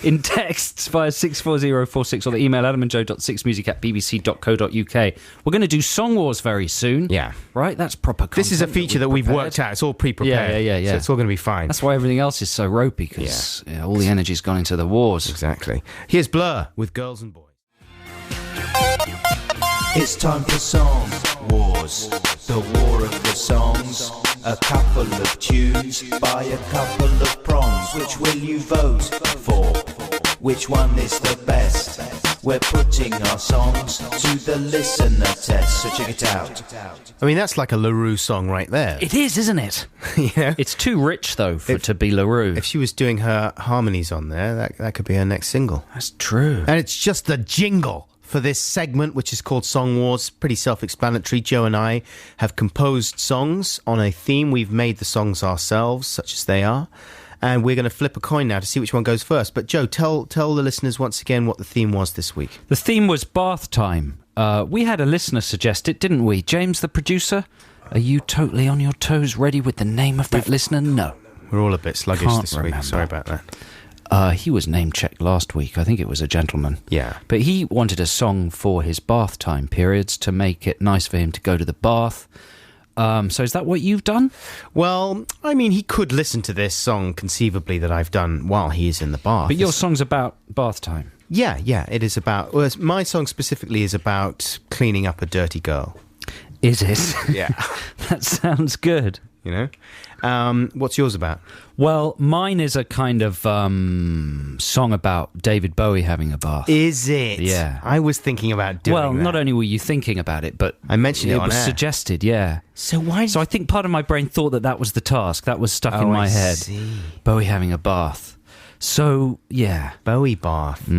in texts via 64046 or the email adamandjoe.6music@bbc.co.uk. We're going to do Song Wars very soon. Yeah. Right? That's proper content. This is a feature that we've worked out. It's all pre-prepared. Yeah. So it's all going to be fine. That's why everything else is so ropey, because all the energy's gone into the wars. Exactly. Here's Blur with Girls and Boys. It's time for Song Wars, the war of the songs. A couple of tunes by a couple of prongs. Which will you vote for? Which one is the best? We're putting our songs to the listener test, so check it out. I mean, that's like a LaRue song right there. It is, isn't it? Yeah. It's too rich, though, to be LaRue. If she was doing her harmonies on there, that could be her next single. That's true. And it's just the jingle for this segment, which is called Song Wars. Pretty self-explanatory. Joe and I have composed songs on a theme. We've made the songs ourselves, such as they are. And we're going to flip a coin now to see which one goes first. But Joe, tell the listeners once again what the theme was this week. The theme was bath time. We had a listener suggest it, didn't we? James, the producer, are you totally on your toes, ready with the name of that listener? No. We're all a bit sluggish Can't this remember. week. Sorry about that. He was name-checked last week. I think it was a gentleman. Yeah. But he wanted a song for his bath time periods to make it nice for him to go to the bath. So is that what you've done? Well, I mean, he could listen to this song conceivably that I've done while he is in the bath. But your song's about bath time. Yeah, it is about... Well, my song specifically is about cleaning up a dirty girl. Is it? Yeah. That sounds good. You know? What's yours about? Well, mine is a kind of song about David Bowie having a bath. Is it? Yeah. I was thinking about doing that. Well, not only were you thinking about it, but I mentioned it on was air. suggested, yeah. So why... So I think part of my brain thought that was the task. That was stuck in my head. See. Bowie having a bath. So, yeah. Bowie bath.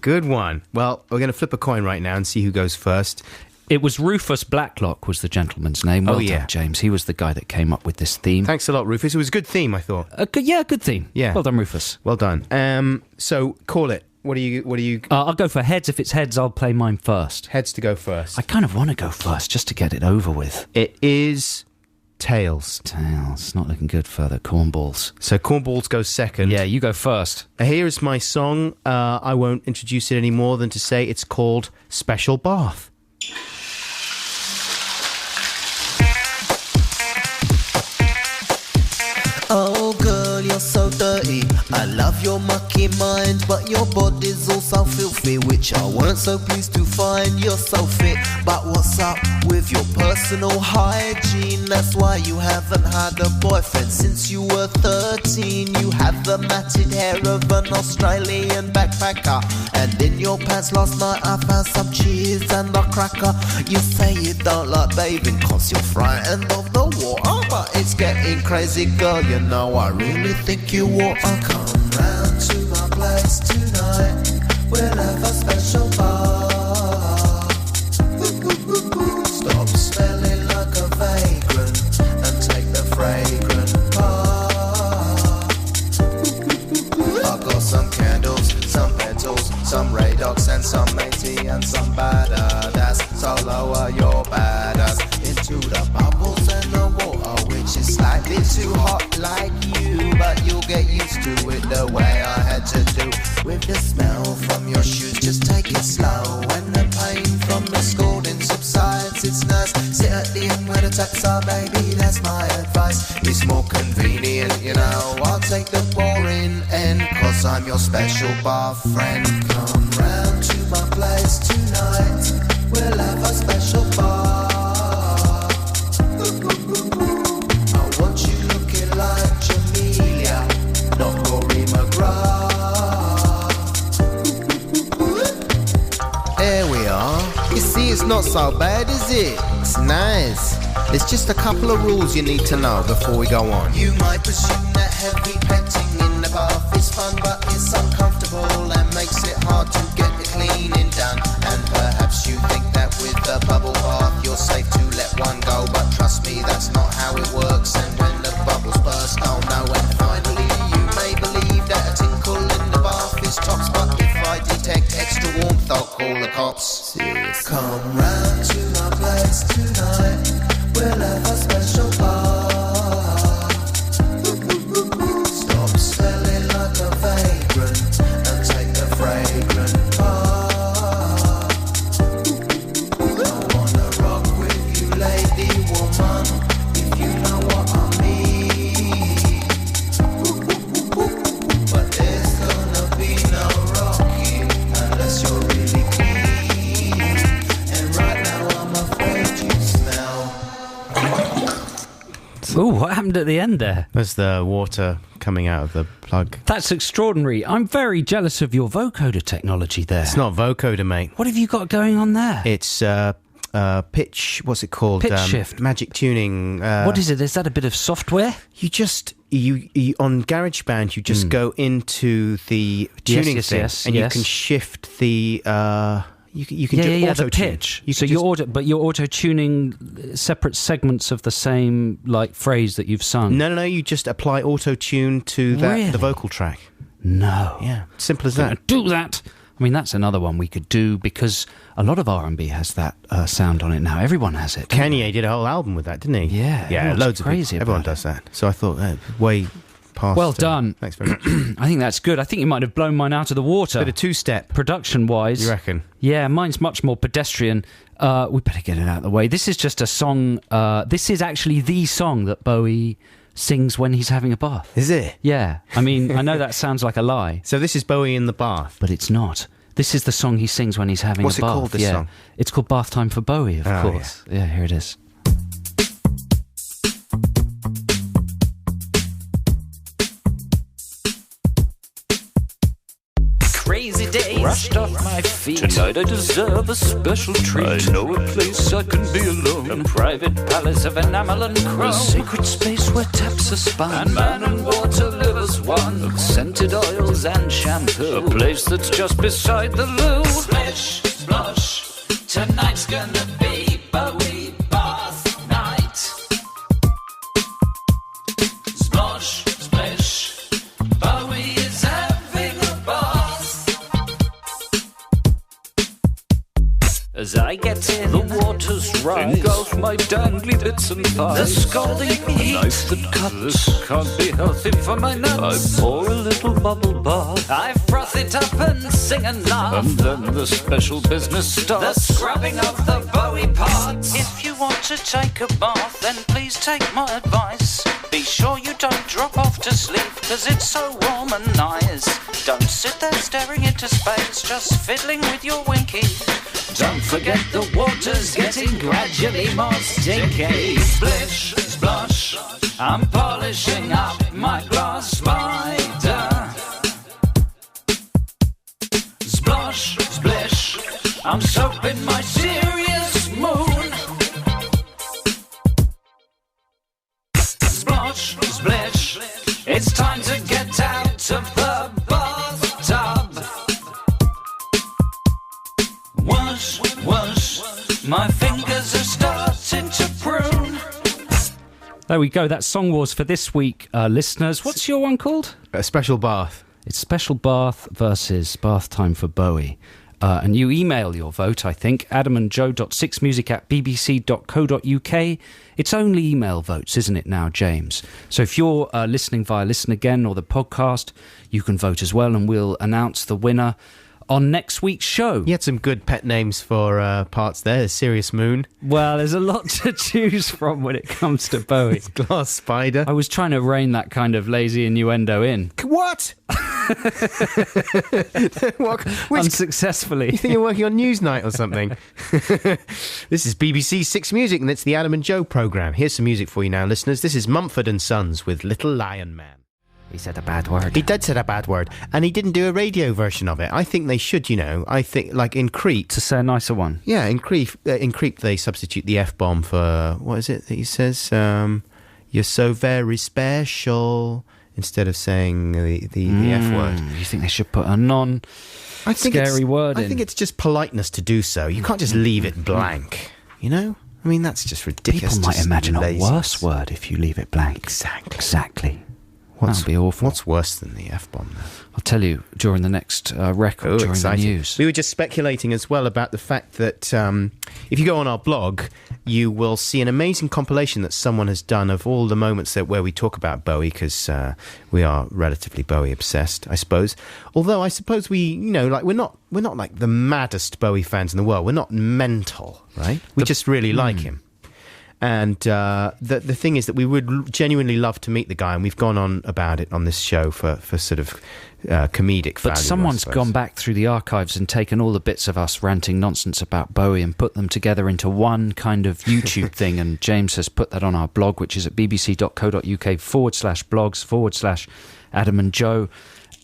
Good one. Well, we're going to flip a coin right now and see who goes first. It was Rufus Blacklock was the gentleman's name. Well done, James. He was the guy that came up with this theme. Thanks a lot, Rufus. It was a good theme, I thought. Good theme. Yeah. Well done, Rufus. Well done. So, call it. What do you... I'll go for heads. If it's heads, I'll play mine first. Heads to go first. I kind of want to go first, just to get it over with. It is tails. Tails. Not looking good for the cornballs. So cornballs goes second. Yeah, you go first. Here is my song. I won't introduce it any more than to say it's called Special Bath. Oh girl, you're so dirty. I love your mucky mind, but your body's also filthy, which I weren't so pleased to find. You're so fit, but what's up with your personal hygiene? That's why you haven't had a boyfriend since you were 13. You have the matted hair of an Australian backpacker, and in your pants last night I found some cheese and a cracker. You say you don't like bathing cause you're frightened of the water, but it's getting crazy, girl. You know I really think you ought to come round to my place tonight. We'll have a special bath. Stop smelling like a vagrant and take the fragrant bath. I've got some candles, some petals, some radox and some matey and some badass. So lower your badass into the bubbles and the but you'll get used to it the way I had to do. With the smell from your shoes, just take it slow. When the pain from the scalding subsides, it's nice. Sit at the end where the taps are, baby, that's my advice. It's more convenient, you know. I'll take the boring end, cause I'm your special bar friend. Come round to my place tonight, we'll have a special bar. I want you looking like Jamelia, not Rory McGrath. There we are. You see, it's not so bad, is it? It's nice. There's just a couple of rules you need to know before we go on. You might presume that heavy petting in the bath is fun, but it's uncomfortable and makes it hard to get the cleaning done. And perhaps you think that with the bubble bath you're safe to let one go, but trust me, that's not how it works. And when the bubbles burst, oh no. And finally you may believe that a tinkle in the bath is tops, but if I detect extra warmth I'll call the cops. Seriously. Come round to my place tonight, we'll have a special bar. Stop smelling like a vagrant and take the fragrant part. I wanna rock with you, lady woman, if you know what I mean. But there's gonna be no rocking unless you're really keen. And right now I'm afraid you smell. Ooh, what happened at the end there? There's the water coming out of the plug. That's extraordinary. I'm very jealous of your vocoder technology there. It's not vocoder, mate. What have you got going on there? It's pitch. What's it called? Pitch shift. Magic tuning. What is it? Is that a bit of software? You just you on GarageBand. You just go into the tuning thing, and you can shift the. You can do auto the pitch. You're auto tuning separate segments of the same like phrase that you've sung. No. You just apply auto tune to the vocal track. No. Yeah, simple as that. Do that. I mean, that's another one we could do because a lot of R&B has that sound on it now. Everyone has it. Kanye did a whole album with that, didn't he? Yeah. Loads of crazy. people. Everyone does that. So I thought, way past. Well done. Thanks very much. I think that's good. I think you might have blown mine out of the water. Bit of two-step. Production-wise. You reckon? Yeah, mine's much more pedestrian. We better get it out of the way. This is just a song. This is actually the song that Bowie sings when he's having a bath. Is it? Yeah. I mean, I know that sounds like a lie. So this is Bowie in the bath? But it's not. This is the song he sings when he's having a bath. What's it called, this song? It's called Bath Time for Bowie, of course. Yeah, here it is. Crazy days, rushed off my feet. Tonight I deserve a special treat. I know a place I can be alone. A private palace of enamel and chrome. A sacred space where taps are spun. And man and water live as one. Of scented oils and shampoo. A place that's just beside the loo. Splish, splosh, tonight's gonna be Bowie bath night. Splosh, splish, Bowie is having a bath. As I get in, the waters rise, engulf my dangly bits and thighs. The scalding heat, a knife that cuts. This can't be healthy for my nuts. I pour a little bubble bath. I froth it up and sing and laugh. And then the special business starts. The scrubbing of the Bowie parts. If you want to take a bath, then please take my advice. Be sure you don't drop off to sleep, cause it's so warm and nice. Don't sit there staring into space, just fiddling with your winky. Don't forget the water's getting gradually more stinky. Splish, splosh, I'm polishing up my glass spider. Splosh, splish, I'm soaping my serious moon. Splosh, splish, it's time to get out of the bathtub. Wash, wash, my fingers are starting to prune. There we go. That's Song Wars for this week, listeners. What's your one called? A special bath. It's Special Bath versus Bath Time for Bowie. and you email your vote, I think, adamandjoe.6music@bbc.co.uk. It's only email votes, isn't it now, James? So if you're listening via Listen Again or the podcast, you can vote as well, and we'll announce the winner on next week's show. You had some good pet names for parts there. Serious Moon. Well, there's a lot to choose from when it comes to Bowie. Glass Spider. I was trying to rein that kind of lazy innuendo in. What? Unsuccessfully. You think you're working on Newsnight or something? This is BBC Six Music, and it's the Adam and Joe programme. Here's some music for you now, listeners. This is Mumford & Sons with Little Lion Man. He said a bad word. He did say a bad word, and he didn't do a radio version of it. I think they should, I think, like in Creep. To say a nicer one. Yeah, in Creep they substitute the F-bomb for, what is it that he says? You're so very special, instead of saying the F word. You think they should put a non-scary word in? I think it's just politeness to do so. You can't just leave it blank, I mean, that's just ridiculous. People might imagine a worse word if you leave it blank. Exactly. That would be awful. What's worse than the F-bomb, though? I'll tell you during the next record, during exciting. the news. We were just speculating as well about the fact that if you go on our blog, you will see an amazing compilation that someone has done of all the moments where we talk about Bowie, because we are relatively Bowie obsessed, I suppose. Although I suppose we're not like the maddest Bowie fans in the world. We're not mental, right? We just really like him. And the thing is that we would genuinely love to meet the guy, and we've gone on about it on this show for sort of comedic value. But someone's gone back through the archives and taken all the bits of us ranting nonsense about Bowie and put them together into one kind of YouTube thing, and James has put that on our blog, which is at bbc.co.uk/blogs/Adam and Joe.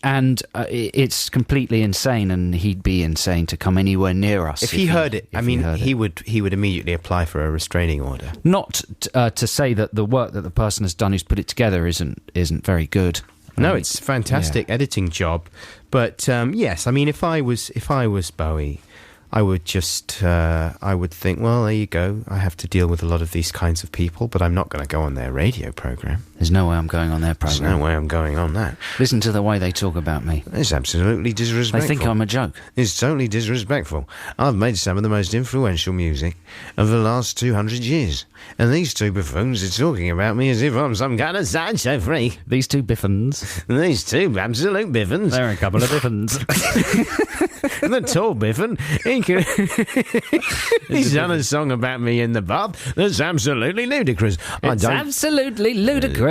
And it's completely insane, and he'd be insane to come anywhere near us. If he heard it, he would immediately apply for a restraining order. Not to say that the work that the person has done who's put it together isn't very good. No, it's a fantastic editing job. But yes, I mean, if I was Bowie, I would just I would think, well, there you go. I have to deal with a lot of these kinds of people, but I'm not going to go on their radio program. There's no way I'm going on their program. There's no way I'm going on that. Listen to the way they talk about me. It's absolutely disrespectful. They think I'm a joke. It's totally disrespectful. I've made some of the most influential music of the last 200 years. And these two buffoons are talking about me as if I'm some kind of sideshow freak. These two biffins. These two absolute biffins. They're a couple of biffins. The tall biffin. He's done a song about me in the bath that's absolutely ludicrous. It's absolutely ludicrous.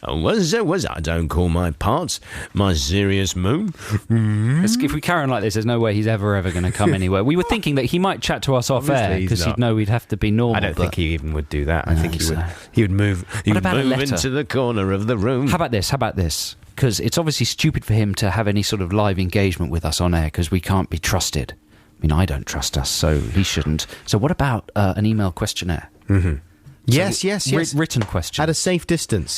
I don't call my parts my Serious Moon. If we carry on like this, there's no way he's ever going to come anywhere. We were thinking that he might chat to us off air because he'd know we'd have to be normal. I don't think he even would do that. I think he would move. He would move into the corner of the room. How about this? Because it's obviously stupid for him to have any sort of live engagement with us on air because we can't be trusted. I mean, I don't trust us, so he shouldn't. So what about an email questionnaire? Mm-hmm. Yes. Written question. At a safe distance.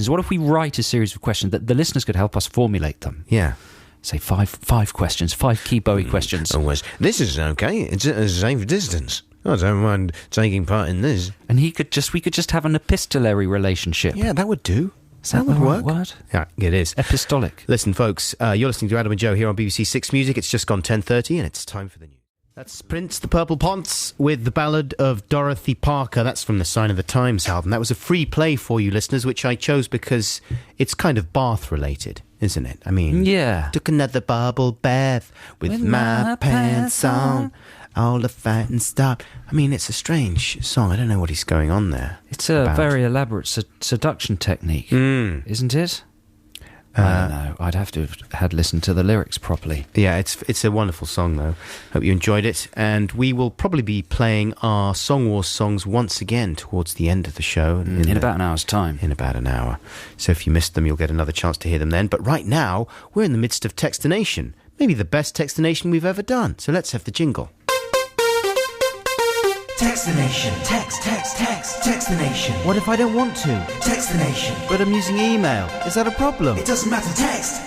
What if we write a series of questions that the listeners could help us formulate them? Yeah. Say five questions, 5 key Bowie questions. This is okay. It's at a safe distance. I don't mind taking part in this. And we could just have an epistolary relationship. Yeah, that would do. That would work. Word? Yeah, it is. Epistolic. Listen, folks, you're listening to Adam and Joe here on BBC Six Music. It's just gone 10:30 and it's time for the news. That's Prince, the Purple Ponce, with the ballad of Dorothy Parker. That's from the Sign of the Times album. That was a free play for you listeners, which I chose because it's kind of bath-related, isn't it? I mean, yeah. Took another bubble bath with my pants on. All the fight and stop. I mean, it's a strange song. I don't know what is going on there. It's a very elaborate seduction technique, isn't it? I don't know. I'd have to have had listened to the lyrics properly. Yeah, it's a wonderful song, though. Hope you enjoyed it. And we will probably be playing our Song Wars songs once again towards the end of the show. In about an hour's time. In about an hour. So if you missed them, you'll get another chance to hear them then. But right now, we're in the midst of Textination. Maybe the best Textination we've ever done. So let's have the jingle. Textination. Textination. What if I don't want to? Textination. But I'm using email. Is that a problem? It doesn't matter. Text.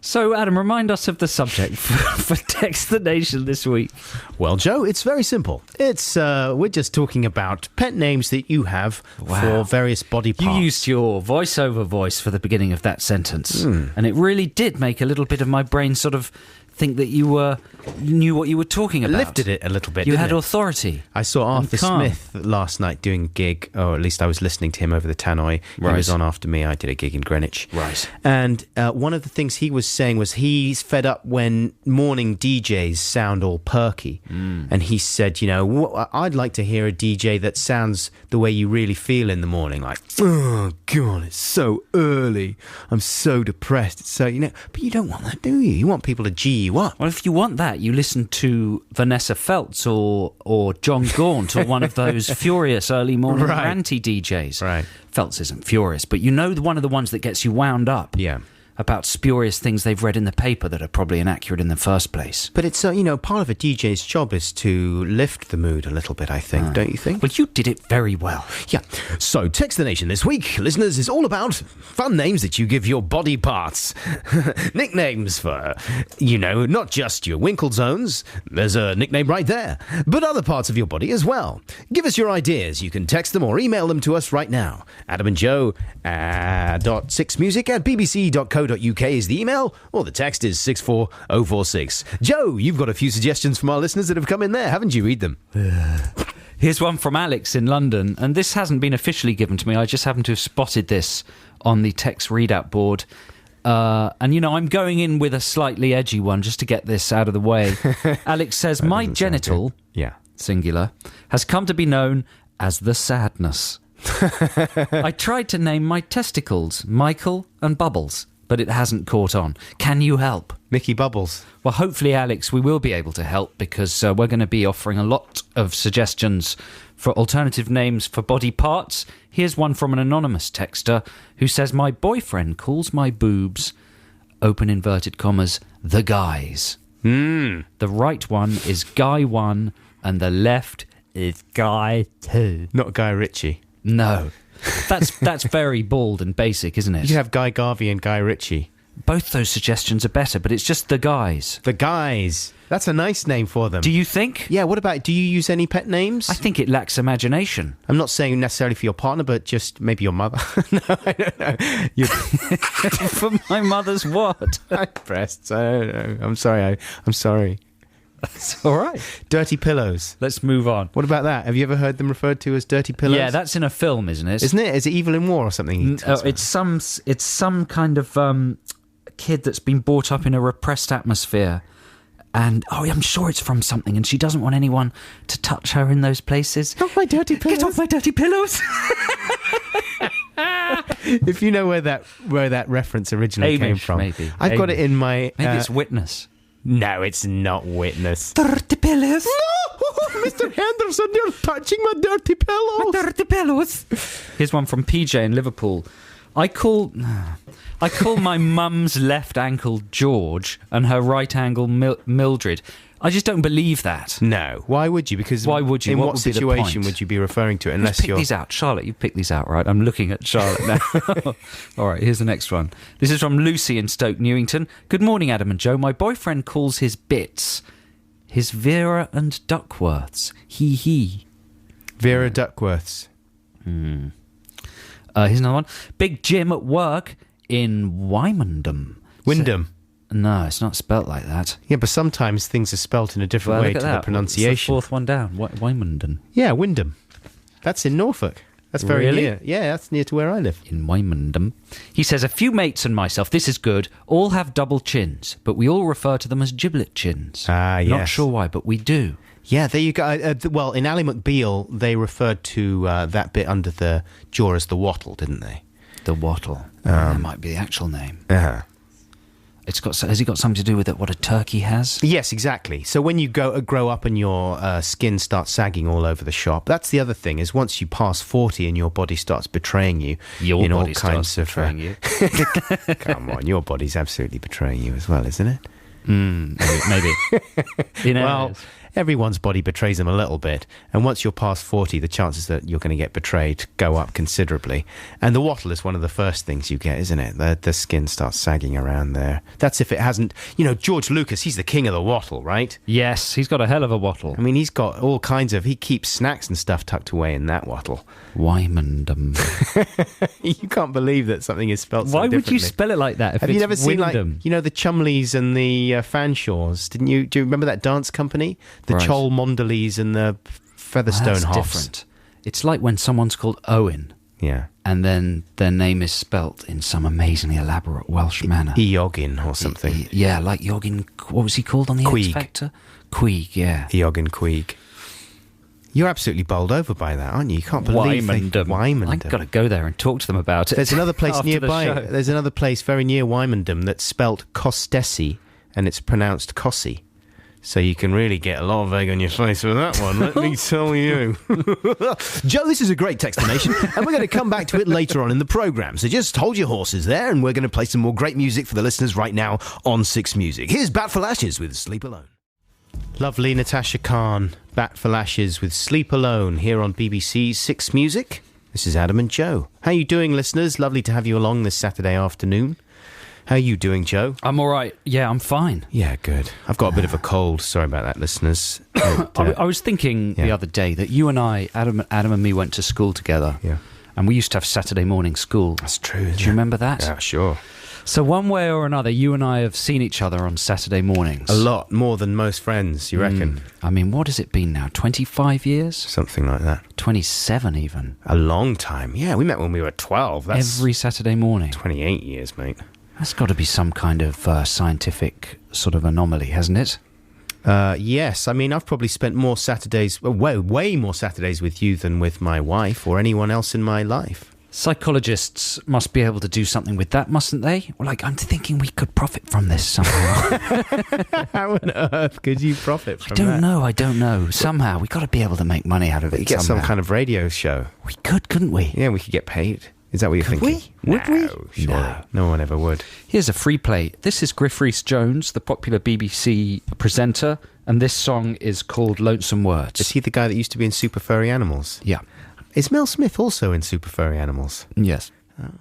So, Adam, remind us of the subject for Text the Nation this week. Well, Joe, it's very simple. It's we're just talking about pet names that you have for various body parts. You used your voiceover voice for the beginning of that sentence, and it really did make a little bit of my brain sort of think that you knew what you were talking about. Lifted it a little bit, You didn't had it? authority. I saw Arthur Smith last night doing a gig, or at least I was listening to him over the tannoy. He was on after me. I did a gig in Greenwich. Right. And one of the things he was saying was he's fed up when morning DJs sound all perky. And he said, you know, I'd like to hear a DJ that sounds the way you really feel in the morning. Like, oh, God, it's so early. I'm so depressed. It's so, you know, but you don't want that, do you? You want people to G you up. Well, if you want that, you listen to Vanessa Feltz or John Gaunt or one of those furious early morning ranty DJs. Right. Feltz isn't furious, but you know one of the ones that gets you wound up. Yeah. About spurious things they've read in the paper that are probably inaccurate in the first place. But it's, you know, part of a DJ's job is to lift the mood a little bit, I think, don't you think? Well, you did it very well. Yeah. So, Text the Nation this week, listeners, is all about fun names that you give your body parts. Nicknames for, you know, not just your winkle zones. There's a nickname right there. But other parts of your body as well. Give us your ideas. You can text them or email them to us right now. Adam and Joe .6music@bbc.co.uk is the email, or the text is 64046. Joe, you've got a few suggestions from our listeners that have come in there, haven't you? Read them. Here's one from Alex in London, and this hasn't been officially given to me. I just happen to have spotted this on the text readout board. And, you know, I'm going in with a slightly edgy one just to get this out of the way. Alex says, my genital, singular, has come to be known as the sadness. I tried to name my testicles Michael and Bubbles, but it hasn't caught on. Can you help? Mickey Bubbles. Well, hopefully, Alex, we will be able to help because we're going to be offering a lot of suggestions for alternative names for body parts. Here's one from an anonymous texter who says, my boyfriend calls my boobs, open inverted commas, the guys. The right one is Guy 1 and the left is Guy 2. Not Guy Ritchie. No. That's very bald and basic, isn't it? You have Guy Garvey and Guy Ritchie. Both those suggestions are better, but it's just the guys. The guys. That's a nice name for them. Do you think? Yeah, what about, do you use any pet names? I think it lacks imagination. I'm not saying necessarily for your partner, but just maybe your mother. No, I don't know. For my mother's what? Breasts. I don't know. I'm sorry. I'm sorry. That's all right. Dirty pillows. Let's move on. What about that? Have you ever heard them referred to as dirty pillows? Yeah, that's in a film, isn't it? Isn't it? Is it Evil in War or something? It's some kind of kid that's been brought up in a repressed atmosphere. And, I'm sure it's from something, and she doesn't want anyone to touch her in those places. Off my dirty pillows. Get off my dirty pillows. If you know where that reference originally came from. Maybe. I've got it in my... Maybe it's Witness. No, it's not Witness. Dirty pillows. No, Mr. Henderson, you're touching my dirty pillows. My dirty pillows. Here's one from PJ in Liverpool. I call my mum's left ankle George and her right ankle Mildred. I just don't believe that. No. Why would you? Because why would you? In what would be the situation point? would you be referring to it? Unless pick these out, Charlotte. You pick these out, right? I'm looking at Charlotte now. All right. Here's the next one. This is from Lucy in Stoke Newington. Good morning, Adam and Joe. My boyfriend calls his bits his Vera and Duckworths. He. Vera Duckworths. Here's another one. Big Jim at work in Wymondham. Wyndham. No, it's not spelt like that. Yeah, but sometimes things are spelt in a different way to the pronunciation. It's the fourth one down. Wymondham. Yeah, Wyndham. That's in Norfolk. That's very near. Yeah, that's near to where I live. In Wymondham. He says, a few mates and myself, this is good, all have double chins, but we all refer to them as giblet chins. Ah, yes. Not sure why, but we do. Yeah, there you go. Well, in Ally McBeal, they referred to that bit under the jaw as the wattle, didn't they? The wattle. That might be the actual name. Uh-huh. Has it got something to do with what a turkey has? Yes, exactly. So when you grow up and your skin starts sagging all over the shop, that's the other thing, is once you pass 40 and your body starts betraying you. Your in body all kinds starts betraying you. Come on, your body's absolutely betraying you as well, isn't it? Maybe. Well, everyone's body betrays them a little bit. And once you're past 40, the chances that you're going to get betrayed go up considerably. And the wattle is one of the first things you get, isn't it? The skin starts sagging around there. That's if it hasn't... George Lucas, he's the king of the wattle, right? Yes, he's got a hell of a wattle. I mean, he's got all kinds of... He keeps snacks and stuff tucked away in that wattle. Wymondham. You can't believe that something is spelled so Why differently. would you spell it like that if Have it's you never seen, Wyndham? the Chumleys and the Fanshaws? Didn't you? Do you remember that dance company? The Right. Chol Mondeleys and the Featherstone That's Hoffs. different. It's like when someone's called Owen, Yeah. and then their name is spelt in some amazingly elaborate Welsh manner. Eogin or something. Yeah, like Jorgen... What was he called on the X Queeg. Factor? Queeg, yeah. Eogin Queeg. You're absolutely bowled over by that, aren't you? You can't believe Wymondham. I've got to go there and talk to them about it. There's another place after the nearby. show. There's another place very near Wymondham that's spelt Costessi, and it's pronounced Cossi. So you can really get a lot of egg on your face with that one, let me tell you. Joe, this is a great textination, and we're going to come back to it later on in the programme. So just hold your horses there, and we're going to play some more great music for the listeners right now on Six Music. Here's Bat for Lashes with Sleep Alone. Lovely Natasha Khan, Bat for Lashes with Sleep Alone, here on BBC's Six Music. This is Adam and Joe. How you doing, listeners? Lovely to have you along this Saturday afternoon. How are you doing, Joe? I'm all right. Yeah, I'm fine. Yeah, good. I've got a bit of a cold. Sorry about that, listeners. I was thinking the other day that you and I, Adam and me, went to school together. Yeah. And we used to have Saturday morning school. That's true. Do you remember that? Yeah, sure. So one way or another, you and I have seen each other on Saturday mornings. A lot more than most friends, you reckon? I mean, what has it been now? 25 years? Something like that. 27 even. A long time. Yeah, we met when we were 12. That's Every Saturday morning. 28 years, mate. That's got to be some kind of scientific sort of anomaly, hasn't it? Yes. I mean, I've probably spent more Saturdays, way more Saturdays with you than with my wife or anyone else in my life. Psychologists must be able to do something with that, mustn't they? Well, I'm thinking we could profit from this somehow. How on earth could you profit from that? I don't know. Somehow, we got to be able to make money out of it. You get somehow. some kind of radio show. We could, couldn't we? Yeah, we could get paid. Is that what you're thinking? Would we? Sure. No one ever would. Here's a free play. This is Griff Rhys-Jones, the popular BBC presenter, and this song is called Lonesome Words. Is he the guy that used to be in Super Furry Animals? Yeah. Is Mel Smith also in Super Furry Animals? Yes. Oh.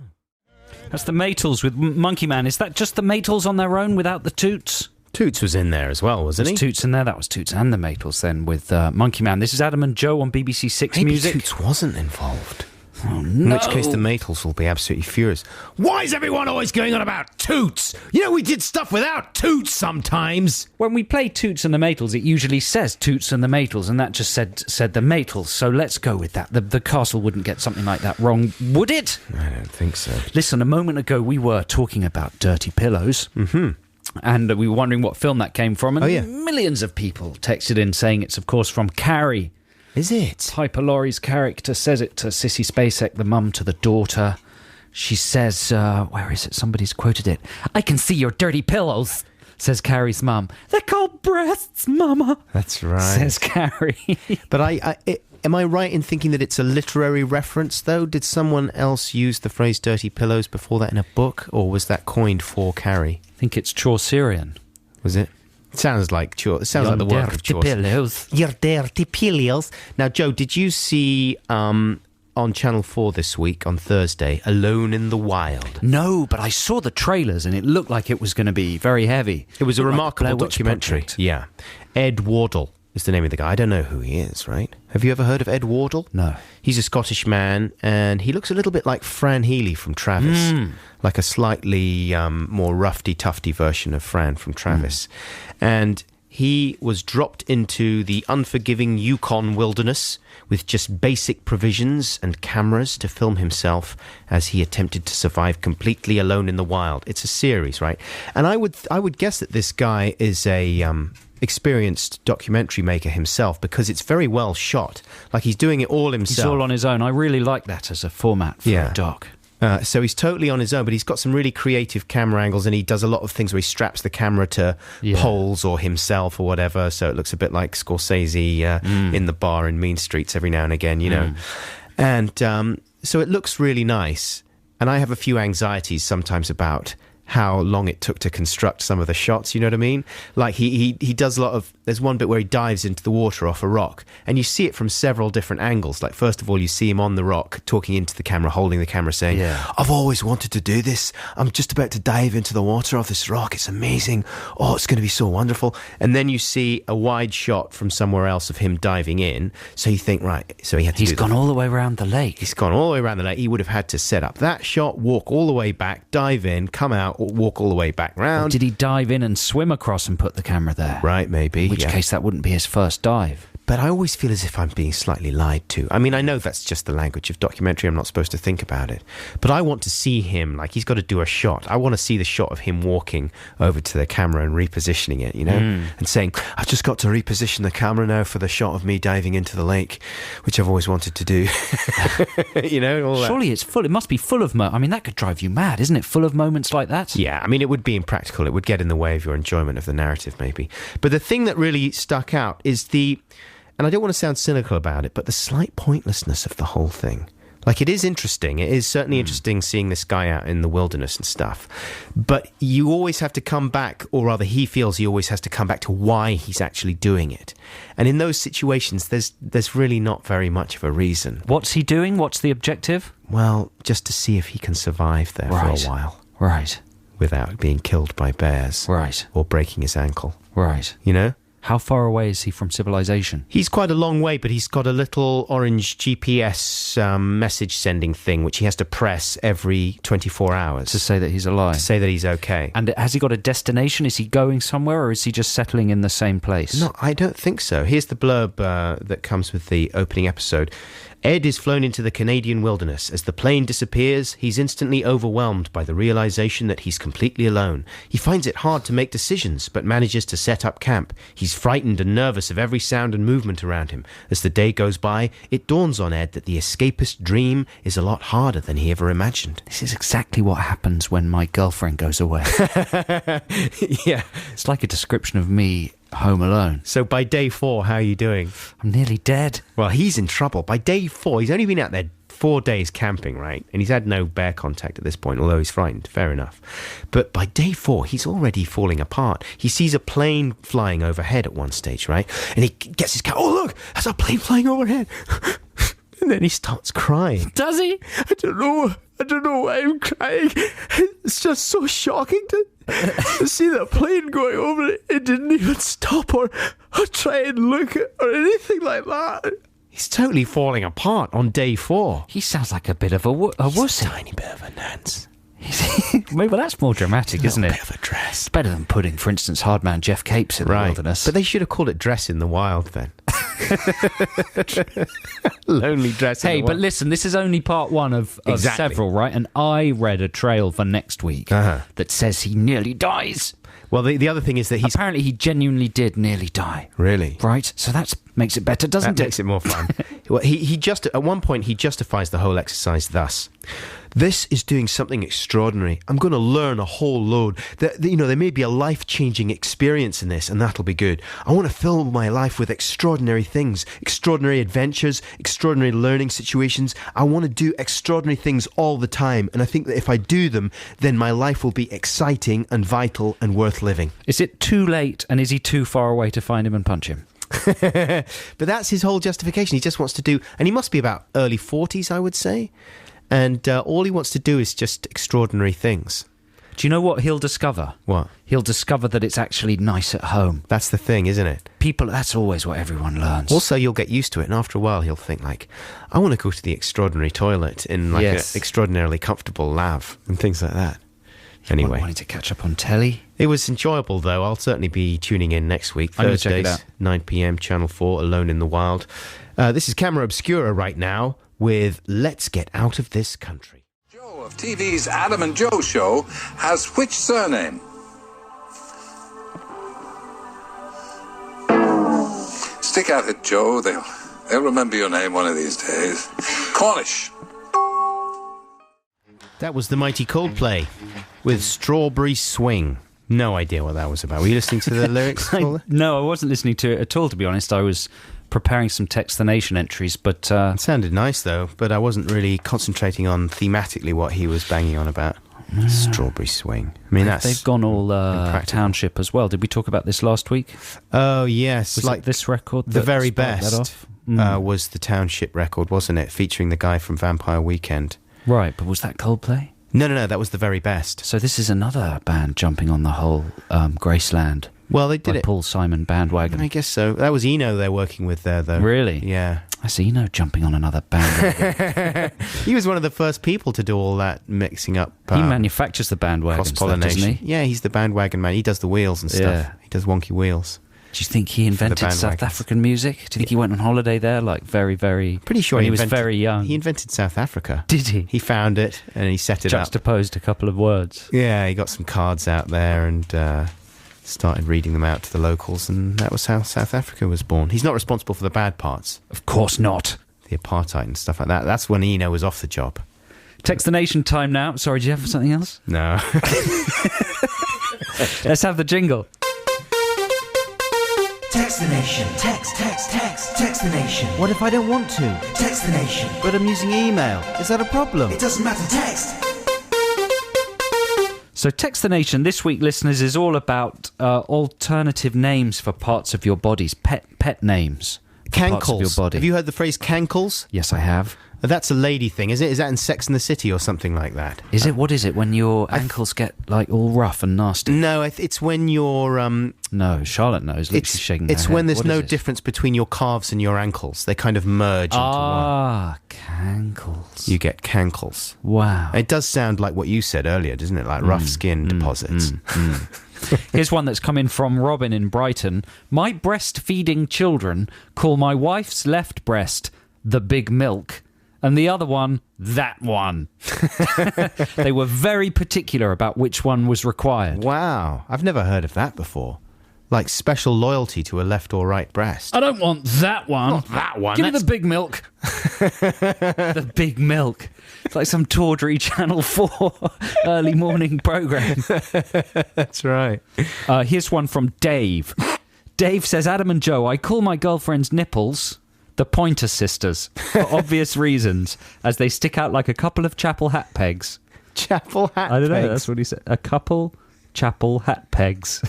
That's the Maytals with Monkey Man. Is that just the Maytals on their own without the Toots? Toots was in there as well, wasn't he? Toots in there. That was Toots and the Maytals then with Monkey Man. This is Adam and Joe on BBC Six Maybe Music. Toots wasn't involved. Oh, no. In which case the Maytals will be absolutely furious. Why is everyone always going on about Toots? You know, we did stuff without Toots sometimes. When we play Toots and the Maytals, it usually says Toots and the Maytals, and that just said the Maytals. So let's go with that. The castle wouldn't get something like that wrong, would it? I don't think so. Listen, a moment ago we were talking about dirty pillows. Mm-hmm. And we were wondering what film that came from. And millions of people texted in saying it's, of course, from Carrie. Is it? Piper Laurie's character says it to Sissy Spacek, the mum to the daughter. She says, where is it? Somebody's quoted it. I can see your dirty pillows, says Carrie's mum. They're called breasts, Mama. That's right. Says Carrie. But am I right in thinking that it's a literary reference, though? Did someone else use the phrase dirty pillows before that in a book, or was that coined for Carrie? I think it's Chaucerian. Was it? It sounds like the work of Chaucer. Pillows. Your dirty pillows. Now, Joe, did you see on Channel 4 this week, on Thursday, Alone in the Wild? No, but I saw the trailers and it looked like it was going to be very heavy. It was a remarkable Blair Witch documentary. Project. Yeah. Ed Wardle is the name of the guy. I don't know who he is, right? Have you ever heard of Ed Wardle? No. He's a Scottish man, and he looks a little bit like Fran Healy from Travis. Like a slightly more roughy-tufty version of Fran from Travis. And he was dropped into the unforgiving Yukon wilderness with just basic provisions and cameras to film himself as he attempted to survive completely alone in the wild. It's a series, right? And I would guess that this guy is a experienced documentary maker himself, because it's very well shot. Like, he's doing it all himself. He's all on his own. I really like that as a format for a doc. So he's totally on his own, but he's got some really creative camera angles, and he does a lot of things where he straps the camera to poles or himself or whatever, so it looks a bit like Scorsese in the bar in Mean Streets every now and again, you know. And so it looks really nice, and I have a few anxieties sometimes about how long it took to construct some of the shots, you know what I mean? Like he does a lot of, there's one bit where he dives into the water off a rock, and you see it from several different angles. Like first of all, you see him on the rock talking into the camera, holding the camera, saying, I've always wanted to do this. I'm just about to dive into the water off this rock. It's amazing. Oh, it's going to be so wonderful. And then you see a wide shot from somewhere else of him diving in. So you think, right, so he's gone all the way around the lake. He's gone all the way around the lake. He would have had to set up that shot, walk all the way back, dive in, come out, walk all the way back round. Or did he dive in and swim across and put the camera there? Right, maybe. In which case that wouldn't be his first dive. But I always feel as if I'm being slightly lied to. I mean, I know that's just the language of documentary. I'm not supposed to think about it. But I want to see him, like he's got to do a shot. I want to see the shot of him walking over to the camera and repositioning it, you know, and saying, I've just got to reposition the camera now for the shot of me diving into the lake, which I've always wanted to do. You know, all that. Surely it's full. It must be full of I mean, that could drive you mad, isn't it? Full of moments like that? Yeah, I mean, it would be impractical. It would get in the way of your enjoyment of the narrative, maybe. But the thing that really stuck out is and I don't want to sound cynical about it, but the slight pointlessness of the whole thing. Like, it is interesting. It is certainly interesting seeing this guy out in the wilderness and stuff. But you always have to come back, or rather he feels he always has to come back to why he's actually doing it. And in those situations, there's really not very much of a reason. What's he doing? What's the objective? Well, just to see if he can survive there for a while. Right. Without being killed by bears. Right. Or breaking his ankle. Right. You know? How far away is he from civilization? He's quite a long way, but he's got a little orange GPS message sending thing, which he has to press every 24 hours. To say that he's alive? To say that he's okay. And has he got a destination? Is he going somewhere, or is he just settling in the same place? No, I don't think so. Here's the blurb that comes with the opening episode. Ed is flown into the Canadian wilderness. As the plane disappears, he's instantly overwhelmed by the realization that he's completely alone. He finds it hard to make decisions, but manages to set up camp. He's frightened and nervous of every sound and movement around him. As the day goes by, it dawns on Ed that the escapist dream is a lot harder than he ever imagined. This is exactly what happens when my girlfriend goes away. Yeah. It's like a description of me home alone. So by day 4, how are you doing? I'm nearly dead. Well, he's in trouble. By day 4, he's only been out there 4 days camping, right? And he's had no bear contact at this point, although he's frightened. Fair enough. But by day 4, he's already falling apart. He sees a plane flying overhead at one stage, right? And he gets his cat. Oh, look, there's a plane flying overhead. And then he starts crying. Does he? I don't know why I'm crying. It's just so shocking to see that plane going over it. It didn't even stop or try and look or anything like that. He's totally falling apart on day 4. He sounds like a bit of a wuss. A tiny bit of a nance. Maybe that's more dramatic, isn't it? A bit of a dress. It's better than putting, for instance, Hardman Jeff Capes in the wilderness. But they should have called it Dress in the Wild then. Lonely Dress in the Wild. Hey, but listen, this is only part 1 of several, right? And I read a trail for next week that says he nearly dies. Well, the other thing is that apparently he genuinely did nearly die. Really? Right? So that makes it better, doesn't it? That makes it more fun. Well, he just at one point he justifies the whole exercise thus: "This is doing something extraordinary. I'm going to learn a whole load. There may be a life-changing experience in this, and that'll be good. I want to fill my life with extraordinary things, extraordinary adventures, extraordinary learning situations. I want to do extraordinary things all the time, and I think that if I do them, then my life will be exciting and vital and worth living." Is it too late, and is he too far away to find him and punch him? But that's his whole justification. He just wants to do, and he must be about early 40s, I would say. And all he wants to do is just extraordinary things. Do you know what he'll discover? What? He'll discover that it's actually nice at home. That's the thing, isn't it? That's always what everyone learns. Also, you'll get used to it, and after a while he'll think, like, I want to go to the extraordinary toilet in like an extraordinarily comfortable lav and things like that. Anyway. Wanting to catch up on telly. It was enjoyable, though. I'll certainly be tuning in next week. Thursdays, 9 p.m, Channel 4, Alone in the Wild. This is Camera Obscura right now with Let's Get Out of This Country. Joe of TV's Adam and Joe show has which surname? Stick at it, Joe. They'll remember your name one of these days. Cornish. That was the mighty Coldplay with Strawberry Swing. No idea what that was about. Were you listening to the lyrics? No, I wasn't listening to it at all, to be honest. I was preparing some Text the Nation entries, but... It sounded nice, though, but I wasn't really concentrating on thematically what he was banging on about. Strawberry Swing. I mean, They've gone all impractical. township as well. Did we talk about this last week? Oh, yes. Was like it this record? The that very sparked that best off? was the Township record, wasn't it? Featuring the guy from Vampire Weekend. Right, but was that Coldplay? No, that was the very best. So this is another band jumping on the whole Graceland. Well, they did by it. Paul Simon bandwagon. I guess so. That was Eno they're working with there, though. Really? Yeah. I see Eno jumping on another bandwagon. He was one of the first people to do all that mixing up. He manufactures the bandwagons, cross-pollination. doesn't he? Yeah, he's the bandwagon man. He does the wheels and stuff. Yeah. He does wonky wheels. Do you think he invented South African music? Do you think he went on holiday there, like very, very... Pretty sure when he was very young. He invented South Africa. Did he? He found it and he set it up. Juxtaposed a couple of words. Yeah, he got some cards out there and started reading them out to the locals, and that was how South Africa was born. He's not responsible for the bad parts. Of course not. The apartheid and stuff like that. That's when Eno was off the job. Text the Nation time now. Sorry, do you have something else? No. Let's have the jingle. Text the Nation. Text the Nation. What if I don't want to? Text the Nation. But I'm using email. Is that a problem? It doesn't matter, text. So Text the Nation this week, listeners, is all about alternative names for parts of your bodies, pet names. Parts of your Cankles. body. Have you heard the phrase cankles? Yes, I have. That's a lady thing, is it? Is that in Sex and the City or something like that? Is it? What is it when your ankles get like all rough and nasty? No, it's when you're... No, Charlotte knows. Look, she's shaking her It's head. when there's What no is it? difference between your calves and your ankles. They kind of merge into one. Ah, cankles. You get cankles. Wow. It does sound like what you said earlier, doesn't it? Like rough skin deposits. Here's one that's come in from Robin in Brighton. My breastfeeding children call my wife's left breast the big milk and the other one that one. They were very particular about which one was required. Wow. I've never heard of that before. Like special loyalty to a left or right breast. I don't want that one. Not that one. Give me the big milk. The big milk. It's like some tawdry Channel 4 early morning programme. That's right. Here's one from Dave. Dave says, Adam and Joe, I call my girlfriend's nipples the Pointer Sisters for obvious reasons, as they stick out like a couple of chapel hat pegs. Chapel hat I don't know, pegs. that's what he said. A couple chapel hat pegs.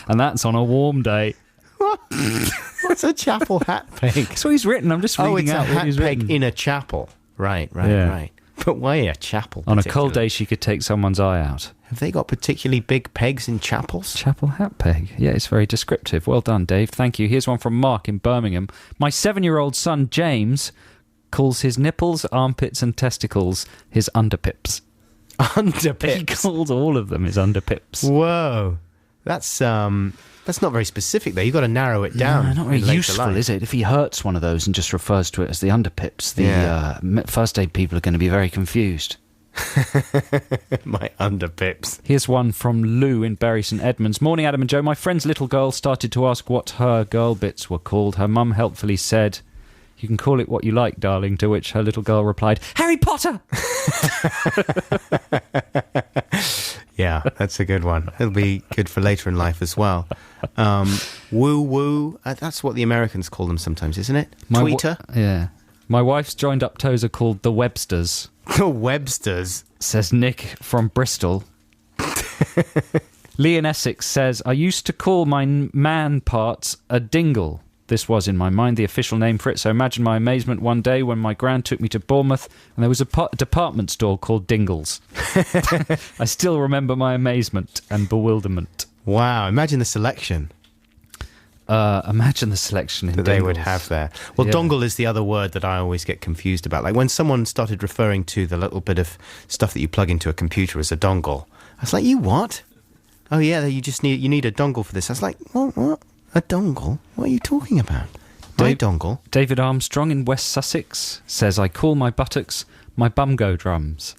And that's on a warm day. What's a chapel hat peg? That's what he's written. I'm just reading it's out a what hat he's peg written. in a chapel. Right. Yeah. But why a chapel? On a cold particularly? day, she could take someone's eye out. Have they got particularly big pegs in chapels? Chapel hat peg. Yeah, it's very descriptive. Well done, Dave. Thank you. Here's one from Mark in Birmingham. My 7-year-old son, James, calls his nipples, armpits and testicles his underpips. Underpips? He calls all of them his underpips. Whoa. That's not very specific, though. You've got to narrow it down. No, not very in later useful, life. is it? If he hurts one of those and just refers to it as the underpips, the first aid people are going to be very confused. My underpips. Here's one from Lou in Bury St Edmunds. Morning, Adam and Joe. My friend's little girl started to ask what her girl bits were called. Her mum helpfully said, "You can call it what you like, darling," to which her little girl replied, "Harry Potter!" Yeah, that's a good one. It'll be good for later in life as well. Woo-woo. That's what the Americans call them sometimes, isn't it? Tweeter? Yeah. My wife's joined-up toes are called the Websters. The Websters. Says Nick from Bristol. Lee in Essex says, I used to call my man parts a dingle. This was, in my mind, the official name for it, so imagine my amazement one day when my gran took me to Bournemouth and there was a department store called Dingles. I still remember my amazement and bewilderment. Wow, imagine the selection. Imagine the selection in that dingles. they would have there. Well, dongle is the other word that I always get confused about. Like when someone started referring to the little bit of stuff that you plug into a computer as a dongle, I was like, you what? Oh yeah, you need a dongle for this. I was like, what? A dongle? What are you talking about? My dongle? David Armstrong in West Sussex says, I call my buttocks my bumgo drums.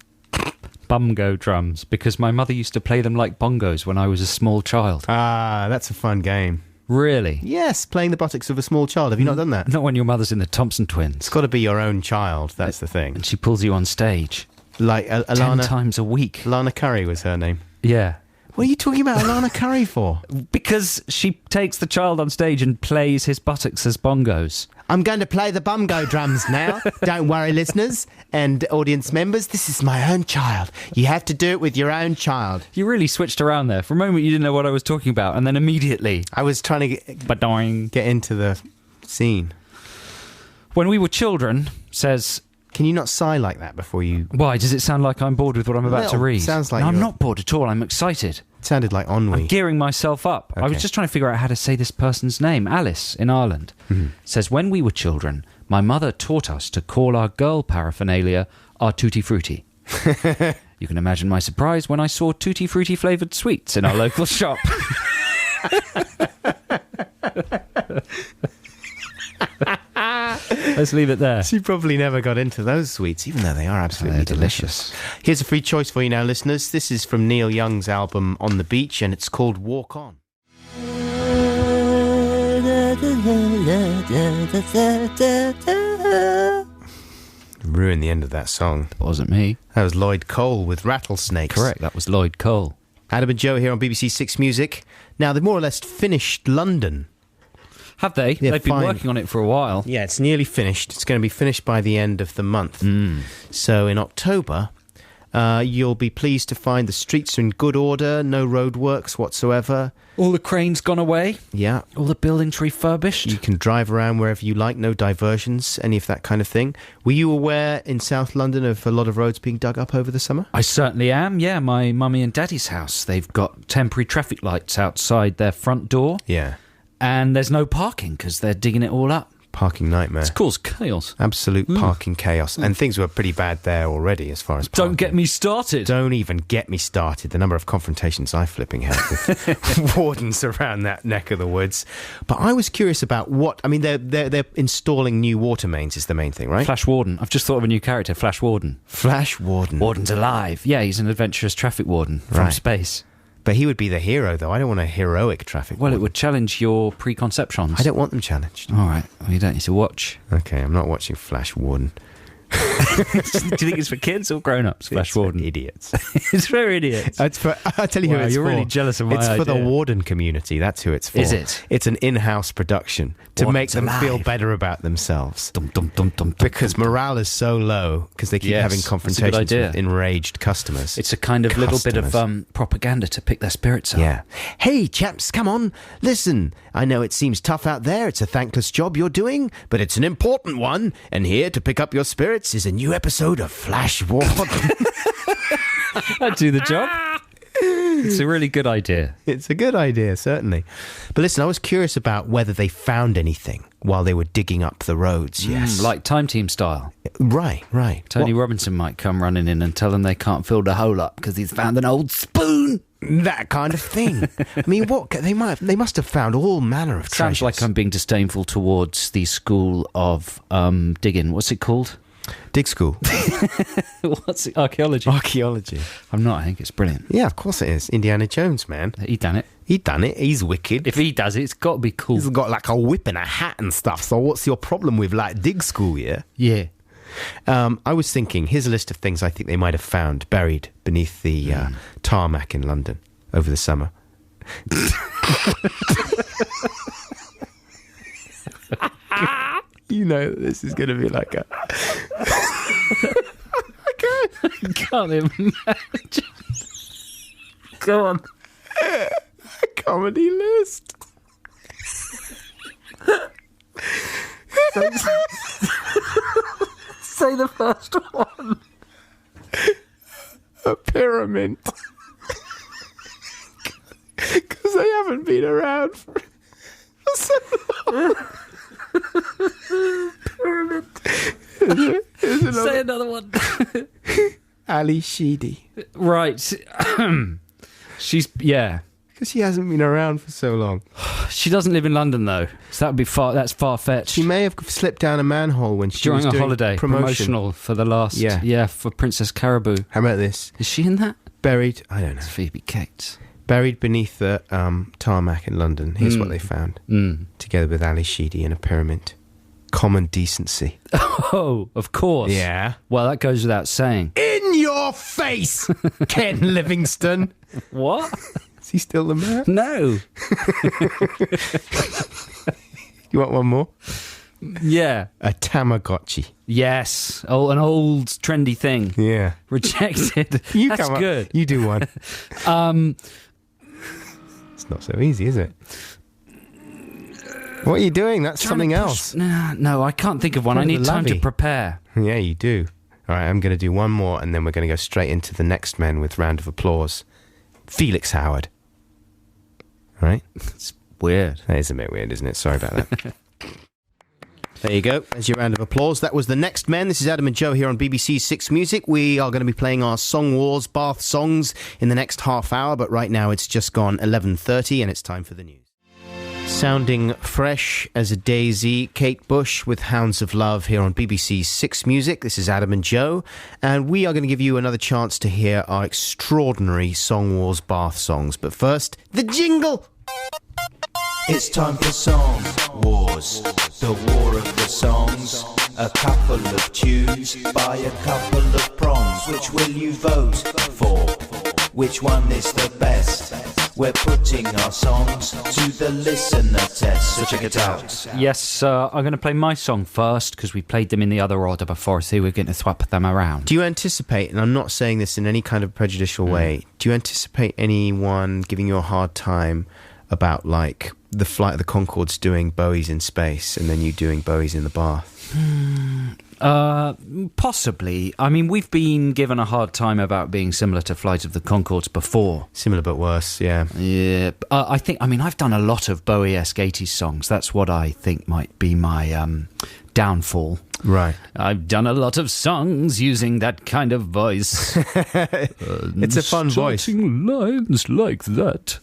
Bumgo drums, because my mother used to play them like bongos when I was a small child. Ah, that's a fun game. Really? Yes, playing the buttocks of a small child. Have you not done that? Not when your mother's in the Thompson Twins. It's got to be your own child, that's the thing. And she pulls you on stage. Like 10 times a week. Lana Curry was her name. Yeah. What are you talking about Alana Curry for? Because she takes the child on stage and plays his buttocks as bongos. I'm going to play the bumgo drums now. Don't worry, listeners and audience members. This is my own child. You have to do it with your own child. You really switched around there. For a moment, you didn't know what I was talking about, and then immediately... I was trying to get into the scene. When we were children, says... Can you not sigh like that before you... Why? Does it sound like I'm bored with what I'm about to read? Sounds like no, I'm not bored at all. I'm excited. It sounded like ennui. I'm gearing myself up. Okay. I was just trying to figure out how to say this person's name. Alice, in Ireland, says, when we were children, my mother taught us to call our girl paraphernalia our Tutti Frutti. You can imagine my surprise when I saw Tutti Frutti flavoured sweets in our local shop. Let's leave it there. She probably never got into those sweets, even though they are absolutely delicious. Here's a free choice for you now, listeners. This is from Neil Young's album On the Beach, and it's called Walk On. Ruined the end of that song. It wasn't me. That was Lloyd Cole with Rattlesnakes. Correct, that was Lloyd Cole. Adam and Joe here on BBC Six Music. Now, they've more or less finished London. Have they? Yeah, They've been working on it for a while. Yeah, it's nearly finished. It's going to be finished by the end of the month. So in October, you'll be pleased to find the streets are in good order, no roadworks whatsoever. All the cranes gone away. Yeah. All the buildings refurbished. You can drive around wherever you like, no diversions, any of that kind of thing. Were you aware in South London of a lot of roads being dug up over the summer? I certainly am, yeah. My mummy and daddy's house, they've got temporary traffic lights outside their front door. Yeah. And there's no parking because they're digging it all up. Parking nightmare. It's caused chaos. Absolute parking chaos. And things were pretty bad there already as far as parking. Don't get me started. Don't even get me started. The number of confrontations I flipping had with wardens around that neck of the woods. But I was curious about what... I mean, they're installing new water mains is the main thing, right? Flash Warden. I've just thought of a new character, Flash Warden. Flash Warden. Warden's alive. Yeah, he's an adventurous traffic warden from space. But he would be the hero, though. I don't want a heroic traffic warden. It would challenge your preconceptions. I don't want them challenged. All right. Well, you don't need to watch. Okay, I'm not watching Flash Warden. Do you think it's for kids or grown-ups, Flash Warden? For idiots. It's for idiots. I'll tell you who it's you're for. Really jealous of my It's idea. for the Warden community. That's who it's for. Is it? It's an in-house production to make them feel better about themselves. Because morale is so low because they keep having confrontations with enraged customers. It's a kind of little bit of propaganda to pick their spirits up. Yeah. Hey, chaps, come on. Listen, I know it seems tough out there. It's a thankless job you're doing, but it's an important one. And here to pick up your spirits is a new episode of Flash Warden. I'd do the job. It's a really good idea. It's a good idea, certainly. But listen, I was curious about whether they found anything while they were digging up the roads, yes. Like Time Team style. Right. Tony Robinson might come running in and tell them they can't fill the hole up because he's found an old spoon. That kind of thing. I mean, they must have found all manner of treasures. Sounds like I'm being disdainful towards the school of digging. What's it called? Dig school. What's it? Archaeology. I'm not. I think it's brilliant. Yeah, of course it is. Indiana Jones, man. He done it. He's wicked. If he does it, it's got to be cool. He's got like a whip and a hat and stuff. So what's your problem with like dig school, yeah? Yeah. I was thinking, here's a list of things I think they might have found buried beneath the tarmac in London over the summer. You know this is going to be like a... I can't imagine. Go on. A comedy list. Say the first one. A pyramid. Because they haven't been around for so long. Pyramid. Say another one. Ali Sheedy. Right. She's, yeah. Because she hasn't been around for so long. She doesn't live in London, though. So that would be that's far-fetched. She may have slipped down a manhole when she during was doing a holiday. Promotional for the last... Yeah, for Princess Caribou. How about this? Is she in that? Buried, I don't know. It's Phoebe Cates. Buried beneath the tarmac in London. Here's what they found. Together with Ali Sheedy in a pyramid. Common decency. Oh, of course. Yeah. Well, that goes without saying. In your face, Ken Livingstone. What? Is he still the man? No. You want one more? Yeah. A Tamagotchi. Yes. Oh, an old trendy thing. Yeah. Rejected. That's good. You do one. It's not so easy, is it? What are you doing? That's something else. No, I can't think of one. I need time to prepare. Yeah, you do. All right, I'm going to do one more, and then we're going to go straight into the next men with round of applause. Felix Howard. All right? It's weird. That is a bit weird, isn't it? Sorry about that. There you go. There's your round of applause. That was the next men. This is Adam and Joe here on BBC Six Music. We are going to be playing our Song Wars Bath songs in the next half hour, but right now it's just gone 11:30 and it's time for the news. Sounding fresh as a daisy, Kate Bush with Hounds of Love here on BBC Six Music. This is Adam and Joe, and we are going to give you another chance to hear our extraordinary Song Wars Bath songs. But first, the jingle! It's time for Song Wars, the war of the songs. A couple of tunes by a couple of prongs. Which will you vote for? Which one is the best? We're putting our songs to the listener test, so check it out. Yes, I'm going to play my song first, because we played them in the other order before, so we're going to swap them around. Do you anticipate, and I'm not saying this in any kind of prejudicial way, do you anticipate anyone giving you a hard time about, like, the Flight of the Conchords doing Bowie's in space and then you doing Bowie's in the bath? Possibly. I mean, we've been given a hard time about being similar to Flight of the Conchords before. Similar but worse, yeah. Yeah. I've done a lot of Bowie-esque 80s songs. That's what I think might be my downfall. Right. I've done a lot of songs using that kind of voice. It's a fun voice. Starting lines like that.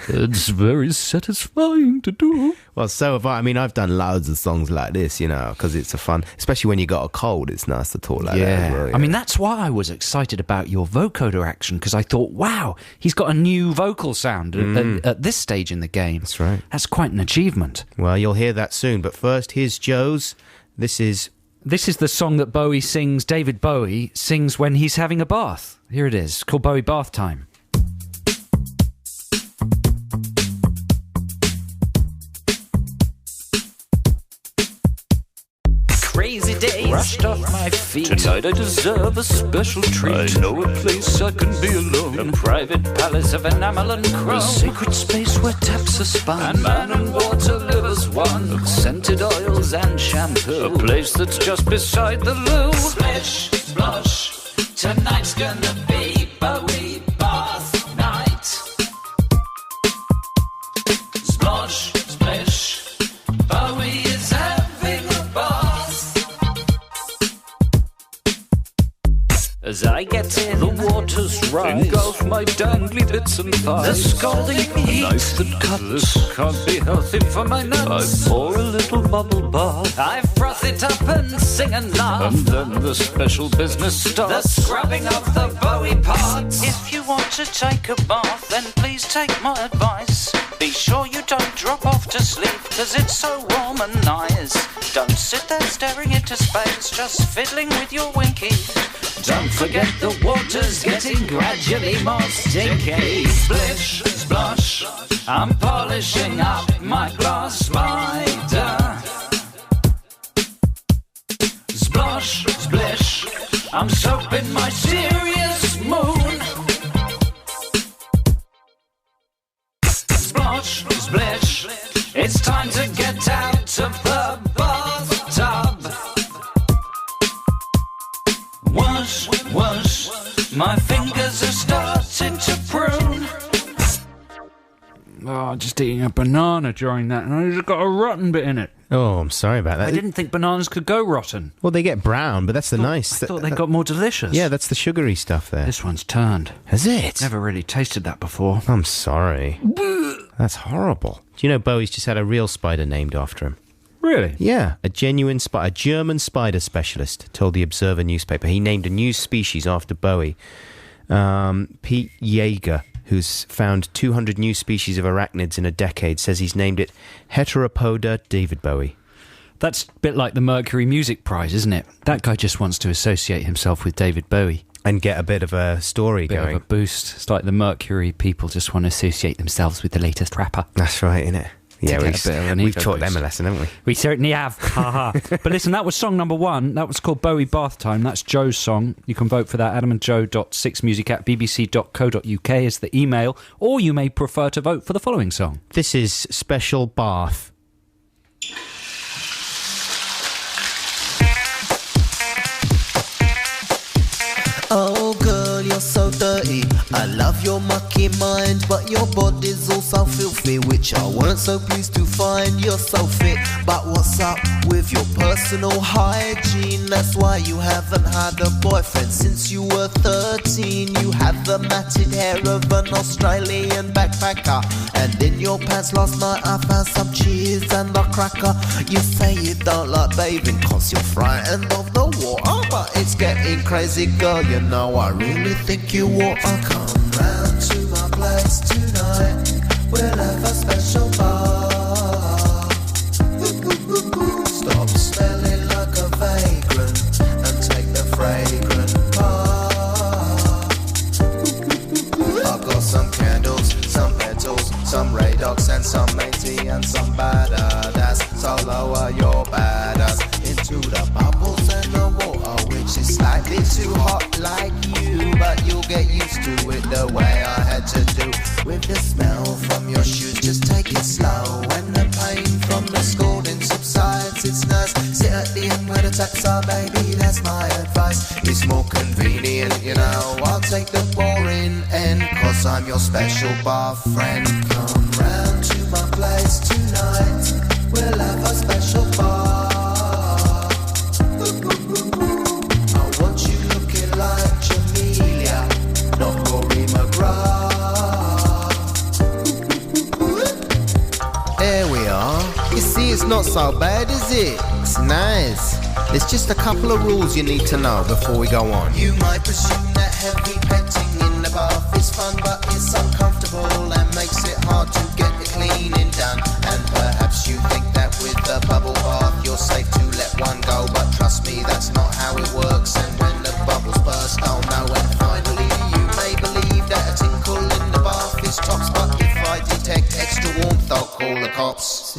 It's very satisfying to do. Well, so have I. I mean, I've done loads of songs like this, you know, because it's a fun, especially when you got a cold, it's nice to talk like that as well. Yeah. I mean, that's why I was excited about your vocoder action, because I thought, wow, he's got a new vocal sound at this stage in the game. That's right. That's quite an achievement. Well, you'll hear that soon, but first, here's Joe's. This is the song that Bowie sings, David Bowie sings when he's having a bath. Here it is. It's called Bowie Bath Time. Crazy days rushed off my feet. Tonight I deserve a special treat. I know a place I can be alone. A private palace of enamel and chrome. A sacred space where taps are spun. And man and water live as one. Scented oils and shampoo. A place that's just beside the loo. Splish, splosh. Tonight's gonna be Bowie Bath Night. Splosh, splish. Bowie is having a bath. As I get in, the waters rise, engulf my dangly bits and thighs. The scalding heat, knife that cuts. This can't be healthy for my nuts. I pour a little bubble bath. I froth it up and sing and laugh. And then the special business starts. The scrubbing of the Bowie parts. If you want to take a bath, then please take my advice. Be sure you don't drop off to sleep, 'cause it's so warm and nice. Don't sit there staring into space, just fiddling with your winky. Don't forget the water's getting gradually more stinky. Splish, splosh, I'm polishing up my glass spider. Splosh, splish, I'm soaping my serious moon. Splosh, splish, it's time to get out of the bathtub. Wash, wash, my fingers are starting to prune. Oh, just eating a banana during that, and I just got a rotten bit in it. Oh, I'm sorry about that. I didn't think bananas could go rotten. Well, they get brown, but that's the nice. I thought they got more delicious. Yeah, that's the sugary stuff there. This one's turned. Has it? Never really tasted that before. I'm sorry. That's horrible. Do you know Bowie's just had a real spider named after him? Really? Yeah, a genuine spider, a German spider specialist told the Observer newspaper. He named a new species after Bowie. Pete Yeager, who's found 200 new species of arachnids in a decade, says he's named it Heteropoda David Bowie. That's a bit like the Mercury Music Prize, isn't it? That guy just wants to associate himself with David Bowie. And get a bit of a story Bit going. of a boost. It's like the Mercury people just want to associate themselves with the latest rapper. That's right, innit? Yeah, we've taught them a boost. lesson, haven't we? We certainly have. Ha ha. But listen, that was song number 1. That was called Bowie Bath Time. That's Joe's song. You can vote for that. adamandjoe.6music@bbc.co.uk is the email. Or you may prefer to vote for the following song. This is Special Bath. Oh girl, you're so dirty. I love your mucky mind, but your body's also filthy, which I weren't so pleased to find. You're so fit, but what's up with your personal hygiene? That's why you haven't had a boyfriend since you were 13. You have the matted hair of an Australian backpacker, and in your pants last night I found some cheese and a cracker. You say you don't like bathing cause you're frightened of the water, but it's getting crazy, girl. You know I really think you ought to come round to my place tonight. We'll have a special bath. Stop smelling like a vagrant and take the fragrant bath. I've got some candles, some petals, some Radox and some matey and some badass. So lower your badass into the bubbles and the water, which is slightly too hot like you, but you'll get used to it the way I had to do. With the smell from your shoes, just take it slow. When the pain from the scalding subsides, it's nice. Sit at the end where the taps are, baby, that's my advice. It's more convenient, you know. I'll take the boring end, cause I'm your special bath friend. Come round to my place tonight. We'll have a special bath. I want you looking like Jamelia, not Rory McGrath. There we are. You see, it's not so bad, is it? It's nice. There's just a couple of rules you need to know before we go on. You might presume that heavy petting in the bath is fun, but it's uncomfortable and makes it hard to get the cleaning done. And perhaps you think that with the bubble bath you're safe to let one go, but trust me, that's not how it works. And when the bubbles burst, oh no. And finally you may believe that a tinkle in the bath is tops, but if I detect extra warmth I'll call the cops.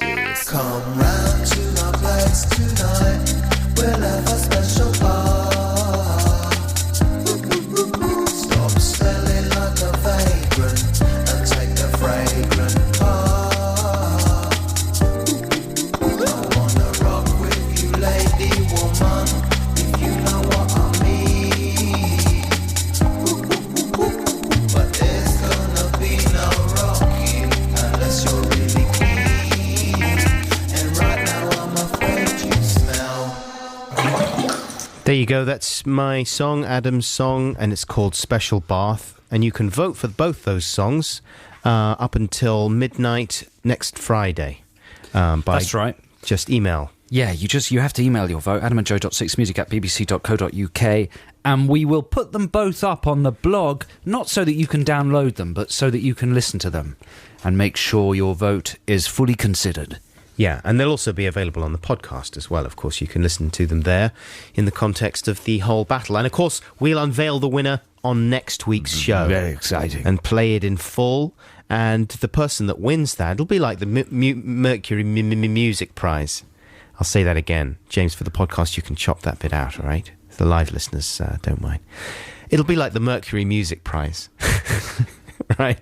Come round to my place tonight. We'll have a special bath. Stop smelling like a vagrant and take the fragrant bath. I wanna rock with you, lady woman, if you know what I mean. But there's gonna be no rocking unless you're really clean. And right now I'm afraid you smell. There you go, that's my song, Adam's song, and it's called Special Bath. And you can vote for both those songs up until midnight next Friday. That's right. Just email. Yeah, you have to email your vote, adamandjoe.6music@bbc.co.uk, and we will put them both up on the blog, not so that you can download them, but so that you can listen to them and make sure your vote is fully considered. Yeah, and they'll also be available on the podcast as well. Of course, you can listen to them there in the context of the whole battle. And of course, we'll unveil the winner on next week's show. Very exciting. And play it in full. And the person that wins that, it'll be like the Mercury Music Prize. I'll say that again. James, for the podcast, you can chop that bit out, all right? The live listeners don't mind. It'll be like the Mercury Music Prize. Right?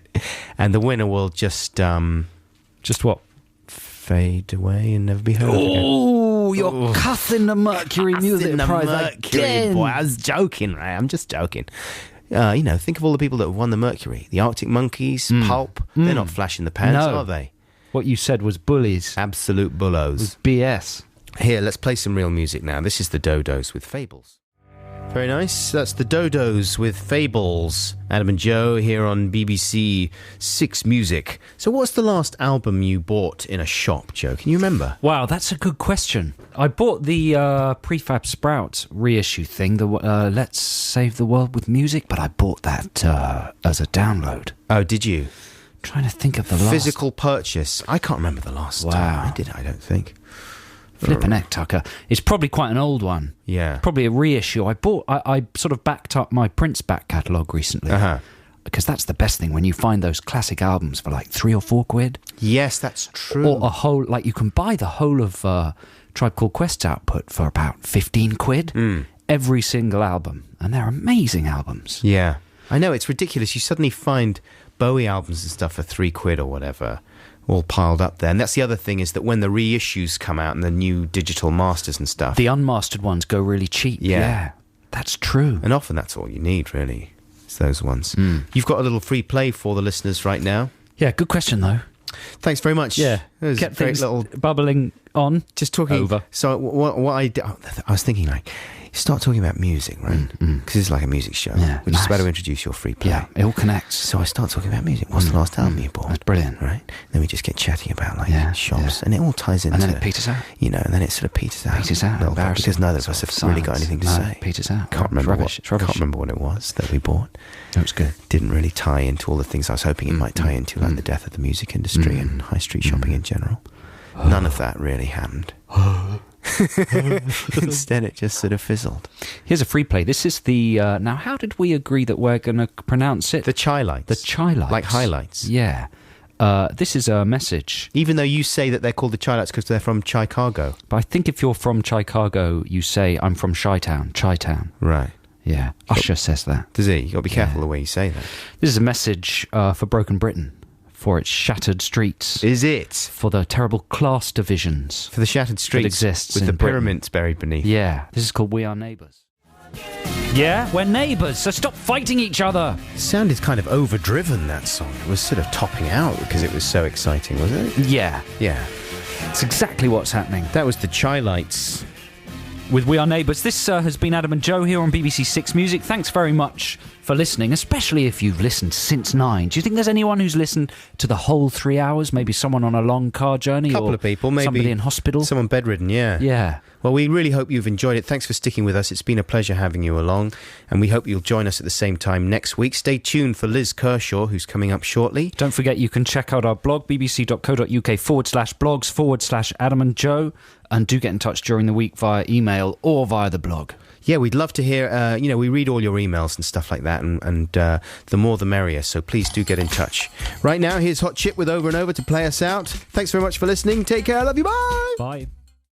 And the winner will just what? Fade away and never be heard again. Oh, you're cussing the Mercury Music Prize Mercury, again. boy. I was joking, right? I'm just joking. Think of all the people that have won the Mercury. The Arctic Monkeys, Pulp. They're not flashing the pants, No. are they? What you said was bullies. Absolute bullos. It was BS. Here, let's play some real music now. This is the Dodos with Fables. Very nice. That's the Dodos with Fables. Adam and Joe here on BBC 6 Music. So what's the last album you bought in a shop, Joe? Can you remember? Wow, that's a good question. I bought the Prefab Sprout reissue thing, the Let's Save the World with Music, but I bought that as a download. Oh, did you? Trying to think of the last... Physical purchase. I can't remember the last time I did it, I don't think. Flippin' heck, Tucker. It's probably quite an old one. Yeah. Probably a reissue. I sort of backed up my Prince back catalogue recently. Because that's the best thing when you find those classic albums for like £3 or £4. Yes, that's true. Or a whole, like you can buy the whole of Tribe Called Quest's output for about £15. Every single album. And they're amazing albums. Yeah. I know, it's ridiculous. You suddenly find Bowie albums and stuff for £3 or whatever, all piled up there. And that's the other thing, is that when the reissues come out and the new digital masters and stuff, the unmastered ones go really cheap. Yeah. That's true. And often that's all you need, really. It's those ones. You've got a little free play for the listeners right now. Yeah, good question, though. Thanks very much. Yeah. It was Kept a great things little... bubbling on. Just talking... Over. So what I was thinking, like, start talking about music, right? Because it's like a music show. Yeah, We're just about to introduce your free play. Yeah, it all connects. So I start talking about music. What's the last album you bought? That's brilliant. Right? Then we just get chatting about, like, shops. And it all ties into... And then it peters out. You know, and then it sort of peters out. Peters out. Embarrassing. Because neither of us have really got anything to say. Peters out. Can't remember It's rubbish. Can't remember what it was that we bought. It was good. Didn't really tie into all the things I was hoping it might tie into, like the death of the music industry and high street shopping in general. None of that really happened. Instead, it just sort of fizzled. Here's a free play. This is the... now, how did we agree that we're going to pronounce it? The Chilites. The Chilites. Like highlights. Yeah. This is a message. Even though you say that they're called the Chilites because they're from Chicago. But I think if you're from Chicago, you say, I'm from Chi-Town. Right. Yeah. Usher says that. Does he? You've got to be careful the way you say that. This is a message for Broken Britain. For its shattered streets. Is it? For the terrible class divisions. For the shattered streets. That exists with the Britain. pyramids buried beneath. Yeah. This is called We Are Neighbours. Yeah, we're neighbours, so stop fighting each other. It sounded kind of overdriven, that song. It was sort of topping out because it was so exciting, wasn't it? Yeah. Yeah. It's exactly what's happening. That was the Chilites. With We Are Neighbours. This has been Adam and Joe here on BBC Six Music. Thanks very much for listening, especially if you've listened since 9. Do you think there's anyone who's listened to the whole 3 hours? Maybe someone on a long car journey? A couple of people, maybe. Somebody in hospital? Someone bedridden, yeah. Yeah. Well, we really hope you've enjoyed it. Thanks for sticking with us. It's been a pleasure having you along, and we hope you'll join us at the same time next week. Stay tuned for Liz Kershaw, who's coming up shortly. Don't forget you can check out our blog, bbc.co.uk/blogs/Adam and Joe, and do get in touch during the week via email or via the blog. Yeah, we'd love to hear, we read all your emails and stuff like that, and the more the merrier, so please do get in touch. Right now, here's Hot Chip with Over and Over to play us out. Thanks very much for listening. Take care. I love you. Bye. Bye.